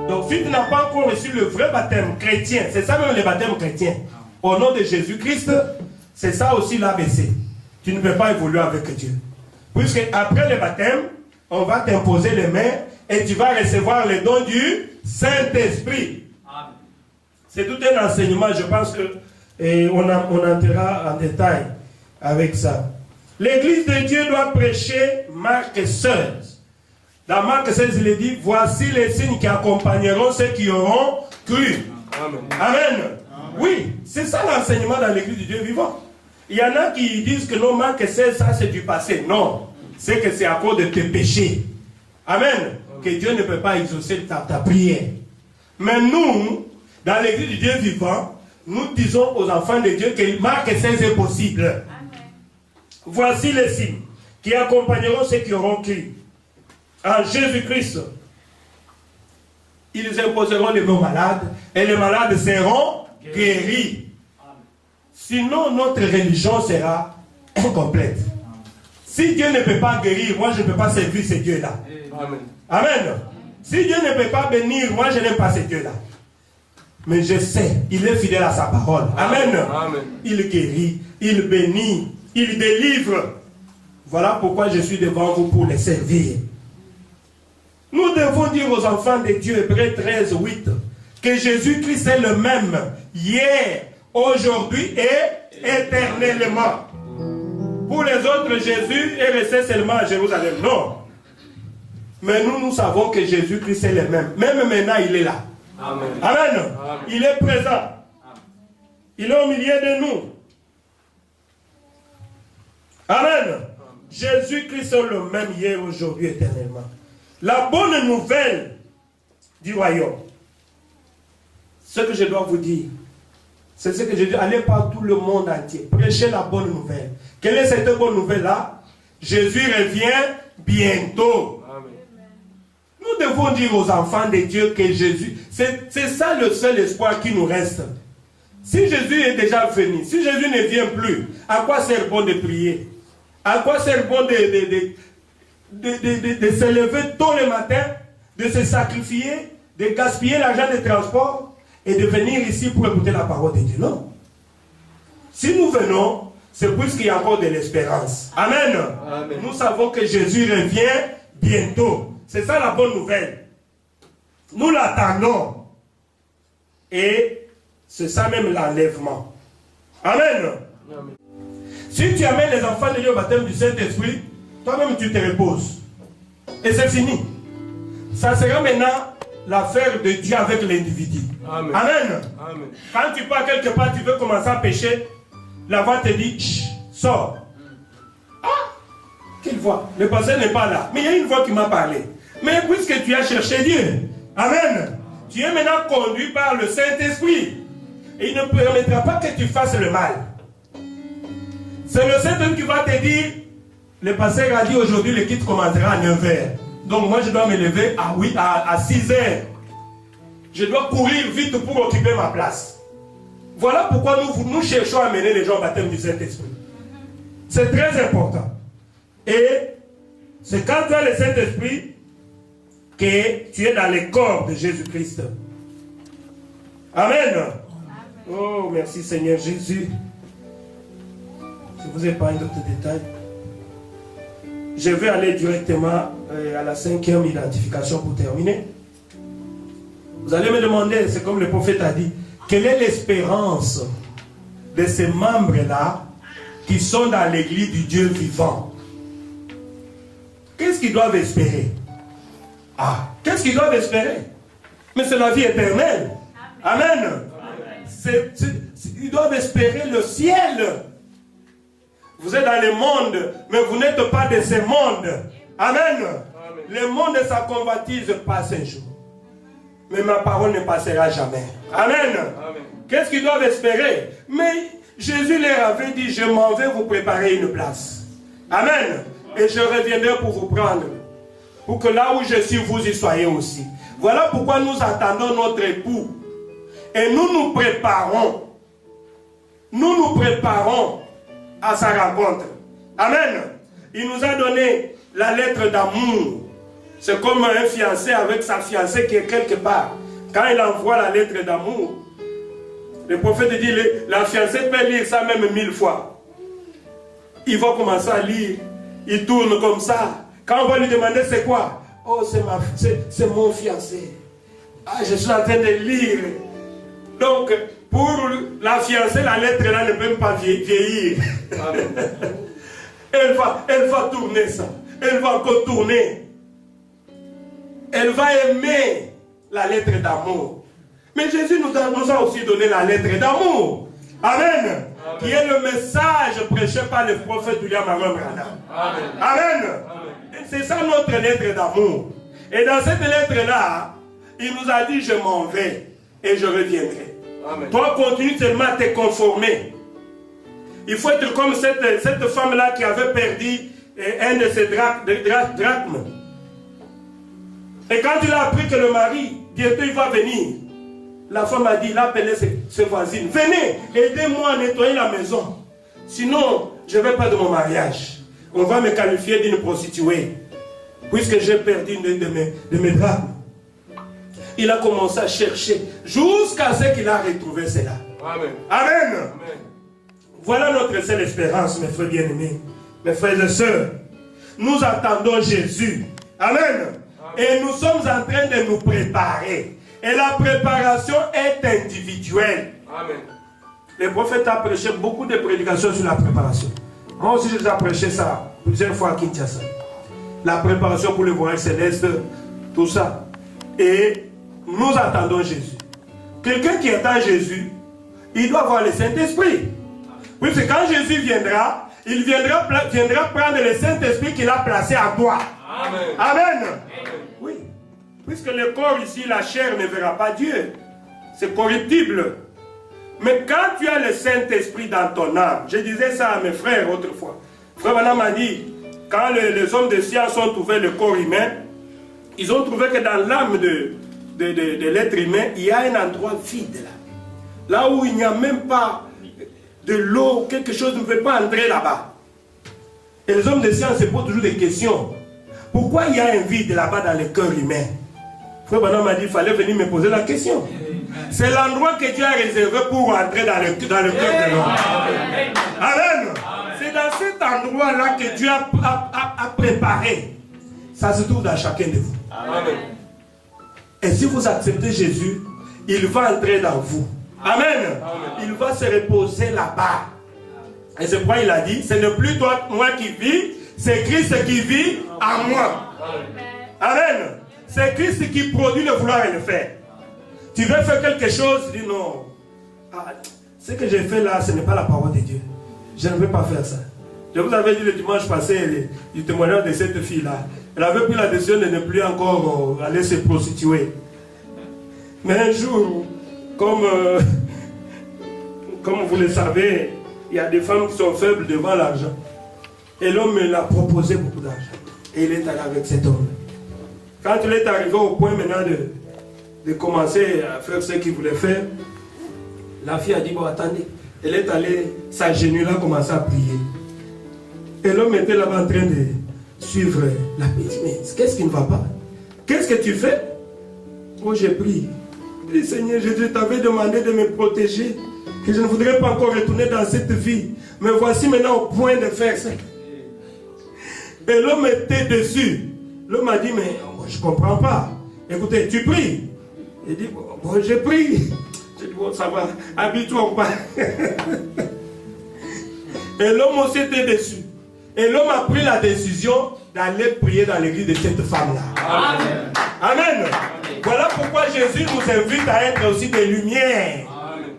Donc si tu n'as pas encore reçu le vrai baptême chrétien, c'est ça même le baptême chrétien, au nom de Jésus-Christ, c'est ça aussi l'ABC. Tu ne peux pas évoluer avec Dieu. Puisque après le baptême, on va t'imposer les mains et tu vas recevoir le don du Saint-Esprit. C'est tout un enseignement, je pense qu'on entrera en détail avec ça. L'église de Dieu doit prêcher Marc 16. Dans Marc 16, il est dit, voici les signes qui accompagneront ceux qui auront cru. Amen. Amen. Oui, c'est ça l'enseignement dans l'église du Dieu vivant. Il y en a qui disent que non, Marc 16, ça c'est du passé. Non. c'est que c'est à cause de tes péchés. Amen. Que Dieu ne peut pas exaucer ta prière. Mais nous, dans l'église du Dieu vivant, nous disons aux enfants de Dieu que Marc 16 est possible. Amen. Voici les signes qui accompagneront ceux qui auront cru en Jésus-Christ. Ils imposeront les mains malades et les malades seront guéris. Sinon, notre religion sera incomplète. Si Dieu ne peut pas guérir, moi je ne peux pas servir ce Dieu-là. Amen. Amen. Si Dieu ne peut pas bénir, moi je n'aime pas ce Dieu-là. Mais je sais, il est fidèle à sa parole. Amen. Amen. Il guérit, il bénit, il délivre. Voilà pourquoi je suis devant vous pour les servir. Nous devons dire aux enfants de Dieu, Hébreux 13, 8, que Jésus-Christ est le même hier, aujourd'hui et éternellement. Pour les autres, Jésus est resté seulement à Jérusalem. Non. Mais nous savons que Jésus-Christ est le même. Même maintenant, il est là. Amen. Amen. Amen. Il est présent. Amen. Il est au milieu de nous. Amen. Amen. Jésus-Christ est le même hier, aujourd'hui, éternellement. La bonne nouvelle du royaume. Ce que je dois vous dire, c'est ce que je dis, allez par tout le monde entier, prêchez la bonne nouvelle. Quelle est cette bonne nouvelle-là? Jésus revient bientôt. Amen. Nous devons dire aux enfants de Dieu que Jésus, c'est ça le seul espoir qui nous reste. Si Jésus est déjà venu, si Jésus ne vient plus, à quoi sert bon de prier? À quoi sert bon de se lever tôt le matin, de se sacrifier, de gaspiller l'argent de transport et de venir ici pour écouter la parole de Dieu? Non. Si nous venons, c'est puisqu'il y a encore de l'espérance. Amen. Amen. Nous savons que Jésus revient bientôt. C'est ça la bonne nouvelle. Nous l'attendons. Et c'est ça même l'enlèvement. Amen. Amen. Si tu amènes les enfants de Dieu au baptême du Saint-Esprit, toi-même tu te reposes. Et c'est fini. Ça sera maintenant l'affaire de Dieu avec l'individu. Amen. Amen. Amen. Quand tu pars quelque part, tu veux commencer à pécher, la voix te dit, chut, sors. Ah, quelle voix? Le pasteur n'est pas là. Mais il y a une voix qui m'a parlé. Mais puisque tu as cherché Dieu, amen, tu es maintenant conduit par le Saint-Esprit. Et il ne permettra pas que tu fasses le mal. C'est le Saint-Esprit qui va te dire, le pasteur a dit aujourd'hui, le culte commencera à 9h. Donc moi je dois me lever à 6h. Je dois courir vite pour occuper ma place. Voilà pourquoi nous cherchons à mener les gens au baptême du Saint-Esprit. C'est très important. Et c'est quand tu as le Saint-Esprit que tu es dans le corps de Jésus-Christ. Amen. Amen. Oh, merci Seigneur Jésus. Je vous épargne d'autres détails. Je vais aller directement à la 5e identification pour terminer. Vous allez me demander, c'est comme le prophète a dit, quelle est l'espérance de ces membres-là qui sont dans l'église du Dieu vivant? Qu'est-ce qu'ils doivent espérer? Ah, qu'est-ce qu'ils doivent espérer? Mais c'est la vie éternelle. Amen. Amen. Ils doivent espérer le ciel. Vous êtes dans le monde, mais vous n'êtes pas de ce monde. Amen. Amen. Le monde, sa convoitise passe un jour. Mais ma parole ne passera jamais. Amen. Amen. Qu'est-ce qu'ils doivent espérer? Mais Jésus leur avait dit, je m'en vais vous préparer une place. Amen. Et je reviendrai pour vous prendre. Pour que là où je suis, vous y soyez aussi. Voilà pourquoi nous attendons notre époux. Et nous nous préparons. Nous nous préparons à sa rencontre. Amen. Il nous a donné la lettre d'amour. C'est comme un fiancé avec sa fiancée qui est quelque part. Quand il envoie la lettre d'amour, le prophète dit, la fiancée peut lire ça même 1000 fois. Il va commencer à lire. Il tourne comme ça. Quand on va lui demander c'est quoi? Oh, c'est mon fiancé. Ah, je suis en train de lire. Donc, pour la fiancée, la lettre là ne peut même pas vieillir. Elle va tourner ça. Elle va encore tourner. Elle va aimer la lettre d'amour. Mais Jésus nous a aussi donné la lettre d'amour. Amen. qui est le message prêché par le prophète William Branham. Amen. C'est ça notre lettre d'amour. Et dans cette lettre-là, il nous a dit, je m'en vais et je reviendrai. Amen. Toi, continue seulement à te conformer. Il faut être comme cette femme-là qui avait perdu un de ses drachmes. Et quand il a appris que le mari, bientôt il va venir, la femme a dit, il a appelé ses voisines, venez, aidez-moi à nettoyer la maison. Sinon, je ne vais pas de mon mariage. On va me qualifier d'une prostituée, puisque j'ai perdu une de mes drachmes. Il a commencé à chercher jusqu'à ce qu'il a retrouvé cela. Amen. Amen. Amen. Voilà notre seule espérance, mes frères bien-aimés, mes frères et sœurs. Nous attendons Jésus. Amen. Amen. Et nous sommes en train de nous préparer. Et la préparation est individuelle. Amen. Le prophète a prêché beaucoup de prédications sur la préparation. Moi aussi, j'ai déjà prêché ça plusieurs fois à Kinshasa. La préparation pour le voyage céleste, tout ça. Et nous attendons Jésus. Quelqu'un qui attend Jésus, il doit avoir le Saint-Esprit. Puisque quand Jésus viendra, il viendra prendre le Saint-Esprit qu'il a placé à toi. Amen. Amen. Amen. Oui. Puisque le corps ici, la chair ne verra pas Dieu. C'est corruptible. Mais quand tu as le Saint-Esprit dans ton âme, je disais ça à mes frères autrefois. Frère Branham m'a dit, quand les hommes de science ont trouvé le corps humain, ils ont trouvé que dans l'âme de l'être humain, il y a un endroit vide là. Là où il n'y a même pas de l'eau, quelque chose ne peut pas entrer là-bas. Et les hommes de science se posent toujours des questions. Pourquoi il y a un vide là-bas dans le cœur humain? Frère Branham m'a dit, il fallait venir me poser la question. C'est l'endroit que Dieu a réservé pour entrer dans le cœur de l'homme. Amen. C'est dans cet endroit-là que Dieu a préparé. Ça se trouve dans chacun de vous. Amen. Et si vous acceptez Jésus, il va entrer dans vous. Amen. Amen. Il va se reposer là-bas. Et c'est pourquoi il a dit, ce n'est plus toi, moi qui vis, c'est Christ qui vit en moi. Amen. C'est Christ qui produit le vouloir et le faire. Tu veux faire quelque chose, dis non. Ah, ce que j'ai fait là, ce n'est pas la parole de Dieu. Je ne veux pas faire ça. Je vous avais dit le dimanche passé, du témoignage de cette fille-là. Elle avait pris la décision de ne plus encore aller se prostituer. Mais un jour, comme vous le savez, il y a des femmes qui sont faibles devant l'argent. Et l'homme l'a proposé beaucoup d'argent. Et il est allé avec cet homme. Quand il est arrivé au point maintenant de commencer à faire ce qu'il voulait faire, la fille a dit, bon attendez. Elle est allée s'agenouiller là, commencer à prier. Et l'homme était là-bas en train de suivre la petite. Mais qu'est-ce qui ne va pas? Qu'est-ce que tu fais? Oh, j'ai prié. Je dis, Seigneur Jésus, t'avais demandé de me protéger, que je ne voudrais pas encore retourner dans cette vie. Mais voici maintenant au point de faire ça. Et l'homme était dessus. L'homme a dit, mais je ne comprends pas. Écoutez, tu pries? Il dit, bon, j'ai prié. J'ai dit, bon, ça va, habille-toi ou pas. Et l'homme aussi était déçu. Et l'homme a pris la décision d'aller prier dans l'église de cette femme-là. Amen. Amen. Amen. Voilà pourquoi Jésus nous invite à être aussi des lumières. Amen.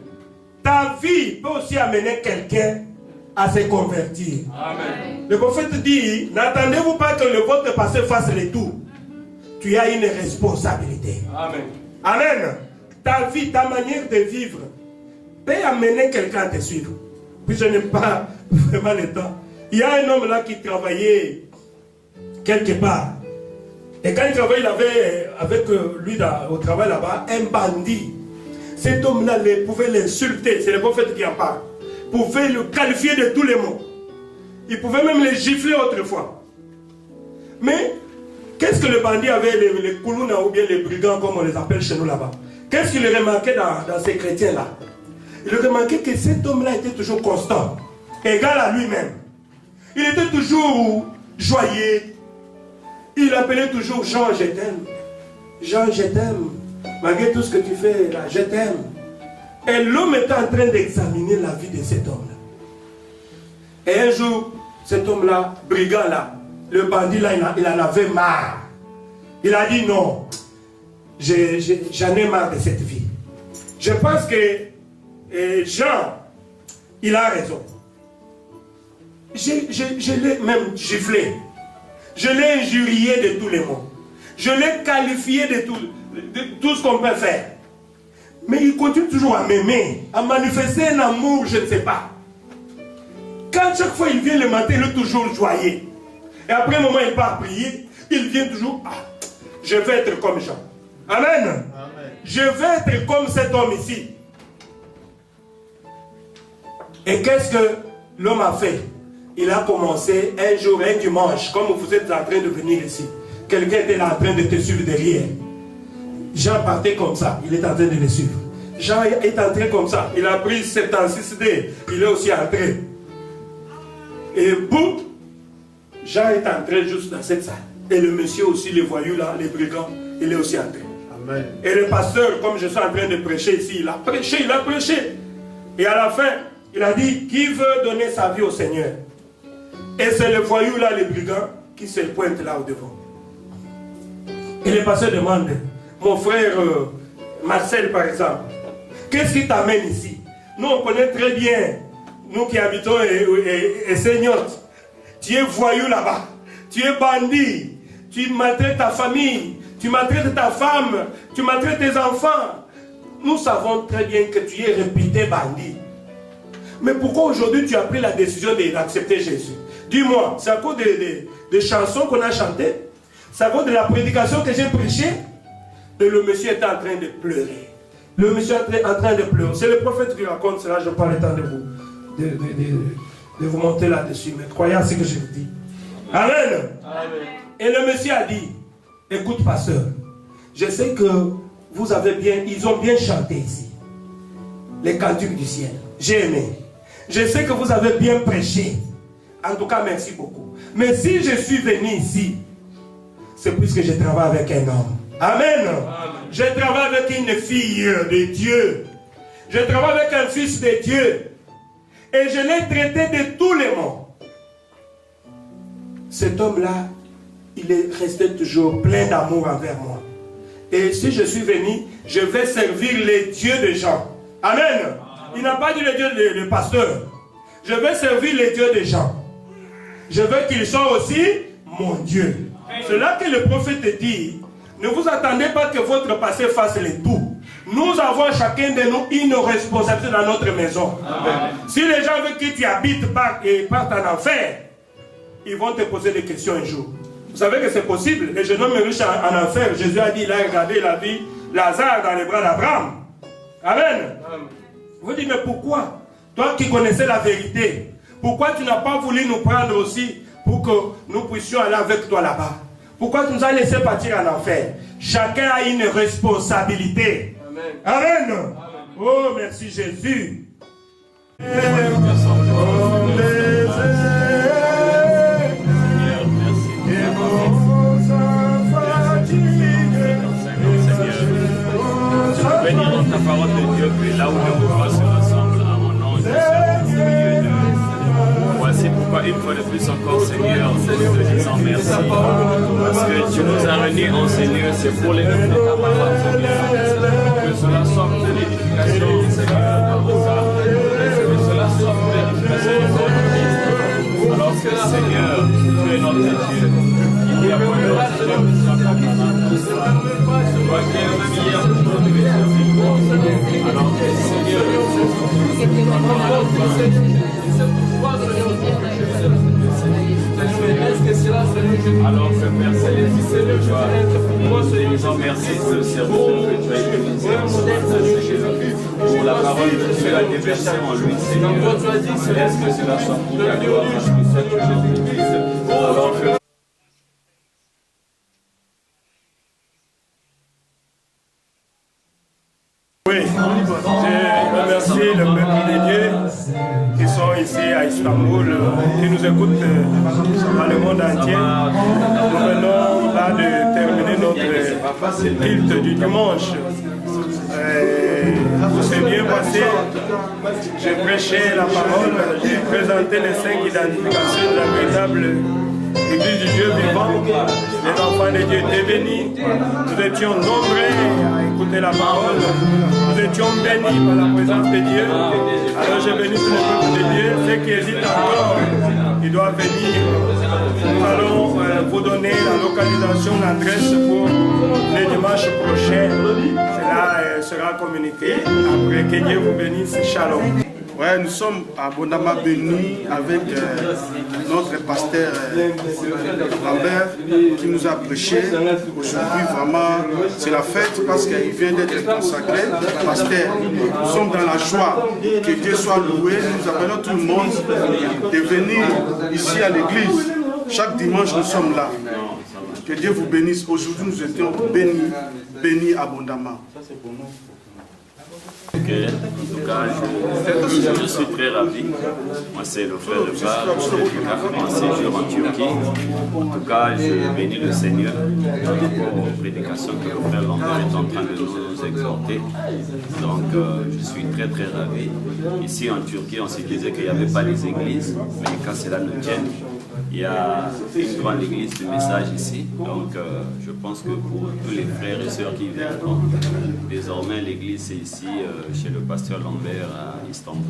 Ta vie peut aussi amener quelqu'un à se convertir. Amen. Le prophète dit, n'attendez-vous pas que le votre passé fasse le tour. Tu as une responsabilité. Amen. Amen. Ta vie, ta manière de vivre peut amener quelqu'un à te suivre. Puis je n'ai pas vraiment le temps. Il y a un homme là qui travaillait quelque part. Et quand il travaillait, il avait avec lui au travail là-bas un bandit. Cet homme-là pouvait l'insulter. C'est le prophète qui en parle. Pouvait le qualifier de tous les mots. Il pouvait même le gifler autrefois. Mais qu'est-ce que le bandit avait, les koulouna ou bien les brigands comme on les appelle chez nous là-bas? Qu'est-ce qu'il remarquait dans ces chrétiens-là? Il remarquait que cet homme-là était toujours constant, égal à lui-même. Il était toujours joyeux. Il appelait toujours Jean, je t'aime. Jean, je t'aime. Malgré tout ce que tu fais là, je t'aime. Et l'homme était en train d'examiner la vie de cet homme-là. Et un jour, cet homme-là, brigand-là, le bandit là, il en avait marre. Il a dit non, j'en ai marre de cette vie. Je pense que Jean, il a raison. Je l'ai même giflé. Je l'ai injurié de tous les mots. Je l'ai qualifié de tout ce qu'on peut faire. Mais il continue toujours à m'aimer, à manifester un amour, je ne sais pas. Quand chaque fois il vient le matin, il est toujours joyeux. Et après un moment, il part prier, il vient toujours, je vais être comme Jean. Amen. Amen. Je vais être comme cet homme ici. Et qu'est-ce que l'homme a fait? Il a commencé un jour, un dimanche, comme vous êtes en train de venir ici. Quelqu'un était là en train de te suivre derrière. Jean partait comme ça, il est en train de le suivre. Jean est entré comme ça, il a pris 76D, il est aussi entré. Et boum, Jean est entré juste dans cette salle. Et le monsieur aussi, les voyous là, les brigands, il est aussi entré. Amen. Et le pasteur, comme je suis en train de prêcher ici, il a prêché, il a prêché. Et à la fin, il a dit, qui veut donner sa vie au Seigneur? Et c'est le voyou là, les brigands, qui se pointent là au devant. Et le pasteur demande, mon frère Marcel par exemple, qu'est-ce qui t'amène ici? Nous on connaît très bien, nous qui habitons et Seigneur, tu es voyou là-bas, tu es bandit, tu maltraites ta famille, tu maltraites ta femme, tu maltraites tes enfants. Nous savons très bien que tu es réputé bandit. Mais pourquoi aujourd'hui tu as pris la décision d'accepter Jésus? Dis-moi, c'est à cause des chansons qu'on a chantées? C'est à cause de la prédication que j'ai prêchée? Et le monsieur est en train de pleurer. Le monsieur est en train de pleurer. C'est le prophète qui raconte cela, je n'ai pas le temps de vous monter là-dessus. Mais croyez à ce que je vous dis. Amen. Amen. Et le monsieur a dit, écoute pasteur, je sais que vous avez bien, ils ont bien chanté ici. Les cantiques du ciel. J'ai aimé. Je sais que vous avez bien prêché. En tout cas, merci beaucoup. Mais si je suis venu ici, c'est puisque je travaille avec un homme. Amen. Amen. Je travaille avec une fille de Dieu. Je travaille avec un fils de Dieu. Et je l'ai traité de tous les mots. Cet homme-là, il est resté toujours plein d'amour envers moi. Et si je suis venu, je vais servir les dieux des gens. Amen. Amen. Il n'a pas dit le Dieu le pasteur. Je vais servir les dieux des gens. Je veux qu'ils soient aussi mon Dieu. C'est là que le prophète dit, ne vous attendez pas que votre passé fasse le tout. Nous avons chacun de nous une responsabilité dans notre maison. Amen. Si les gens avec qui tu habites partent en enfer, ils vont te poser des questions un jour. Vous savez que c'est possible. Le jeune homme est riche en enfer. Jésus a dit, il a regardé la vie, Lazare dans les bras d'Abraham. Amen. Vous dites, mais pourquoi? Toi qui connaissais la vérité, pourquoi tu n'as pas voulu nous prendre aussi pour que nous puissions aller avec toi là-bas? Pourquoi tu nous as laissé partir en enfer? Chacun a une responsabilité. Amen. Amen. Amen. Oh, merci Jésus. Bénis dans ta parole de Dieu, que là où les voix se rassemblent à mon nom, je suis au milieu de nous. Voici pourquoi une fois de plus encore, Seigneur, nous te disons merci. Parce que tu nous as réunis en Seigneur, c'est pour les de ta parole, Seigneur. Que cela sorte de l'édification, Seigneur, dans nos âmes. Que cela sorte de l'édification de notre Christ. Alors que, Seigneur, tu es notre Dieu. Il y a pas de Seigneur qui soit comme toi qui es le meilleur de notre vie. Alors que, Seigneur, alors que Père Céleste, nous disons merci pour le service que tu as utilisé en ce matin, Seigneur, pour la parole que tu as déversée en lui, Seigneur. Laisse que cela soit pour ta gloire, parce que ça tu l'utilises. Alors que oui, je remercie le peuple de Dieu qui sont ici à Istanbul, qui nous écoutent dans le monde entier. Nous venons là de terminer notre culte du dimanche. Tout s'est bien passé. J'ai prêché la parole, j'ai présenté les 5 identifications de la véritable Église du Dieu vivant. Les enfants de Dieu étaient bénis. Nous étions nombreux à écouter la parole. Nous étions bénis par la présence de Dieu. Alors je bénis tout le peuple de Dieu. Ceux qui hésitent encore, ils doivent venir. Nous allons vous donner la localisation, l'adresse pour le dimanche prochain. Cela sera communiqué. Après, que Dieu vous bénisse. Shalom. Ouais, nous sommes abondamment bénis avec notre pasteur Lambert qui nous a prêché. Aujourd'hui, vraiment, c'est la fête parce qu'il vient d'être consacré. Pasteur, nous sommes dans la joie. Que Dieu soit loué. Nous appelons tout le monde de venir ici à l'église. Chaque dimanche, nous sommes là. Que Dieu vous bénisse. Aujourd'hui, nous étions bénis abondamment. En tout cas, je suis très ravi. Moi, c'est le frère de Bar, mon séjour en Turquie. En tout cas, je bénis le Seigneur par rapport aux prédications que le frère Lambert est en train de nous exhorter. Donc, je suis très très ravi. Ici en Turquie, on se disait qu'il n'y avait pas les églises, mais quand cela nous tient, il y a une grande église du message ici. Donc, je pense que pour tous les frères et sœurs qui viendront, désormais l'église c'est ici chez le pasteur Lambert à Istanbul.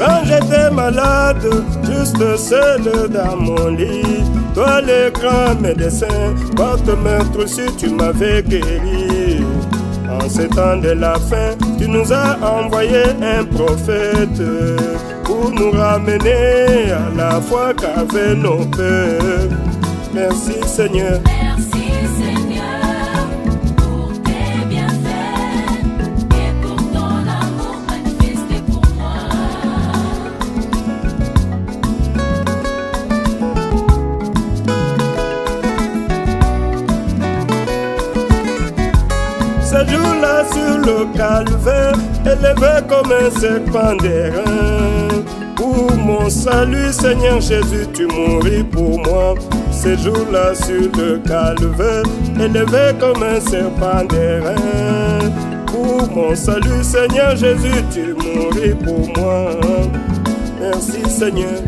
Quand j'étais malade, juste seul dans mon lit, toi le grand médecin, par te mettre si tu m'avais guéri. En ces temps de la fin, tu nous as envoyé un prophète pour nous ramener à la foi qu'avaient nos peurs. Merci Seigneur. Ce jour-là sur le calvaire, élevé comme un serpent d'airain. Pour mon salut, Seigneur Jésus, tu mouris pour moi. Ce jour-là sur le calvaire, élevé comme un serpent d'airain. Pour mon salut, Seigneur Jésus, tu mouris pour moi. Merci Seigneur.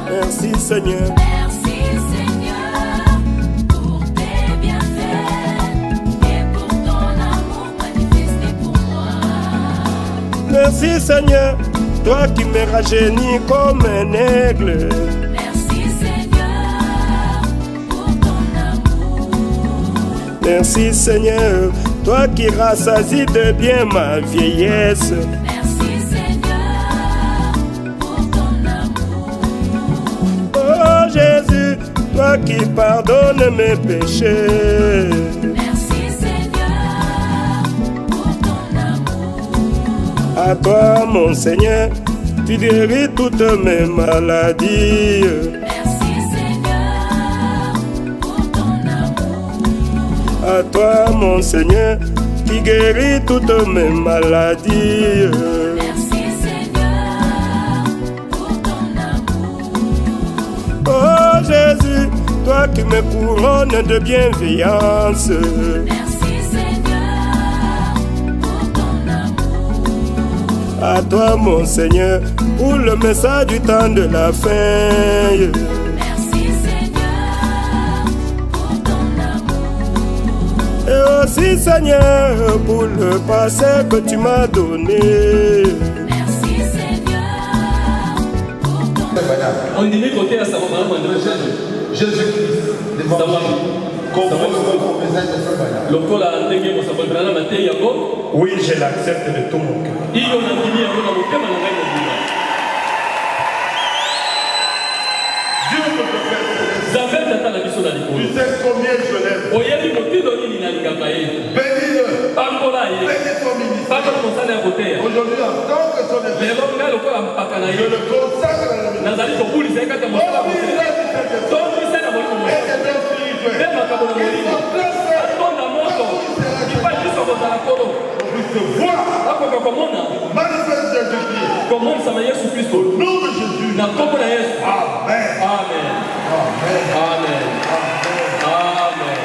Merci Seigneur. Merci Seigneur pour tes bienfaits et pour ton amour manifesté pour moi. Merci Seigneur, toi qui me rajeunis comme un aigle. Merci Seigneur pour ton amour. Merci Seigneur, toi qui rassasies de bien ma vieillesse. Jésus, toi qui pardonnes mes péchés. Merci Seigneur pour ton amour. À toi mon Seigneur, tu guéris toutes mes maladies. Merci Seigneur pour ton amour. À toi mon Seigneur, qui guéris toutes mes maladies. Oh Jésus, toi qui me couronnes de bienveillance. Merci Seigneur pour ton amour. À toi mon Seigneur, pour le message du temps de la fin. Merci Seigneur pour ton amour. Et aussi Seigneur, pour le passé que tu m'as donné. On dit côté à sa maman, Jésus-Christ. Oui, je l'accepte de tout mon cœur. motilo nini nalingaka ye Bénis-le. pambola ye Bénis son ministère. pambola mosala ya koteya Aujourd'hui, en tant que son église, lelo ngai lokola mpaka na je ye le consacre à la ministère. nazali kobulisa ye kati ya mosala koteya tondisa na molimo Et c'est bien spirituel. nde makambo na molimo atonda moto ipai biso kozala kolo Je vois, akoka komona manifeste Jésus-Christ. komonisama yesu kristo Au nom de Jésus. na kombo na yesu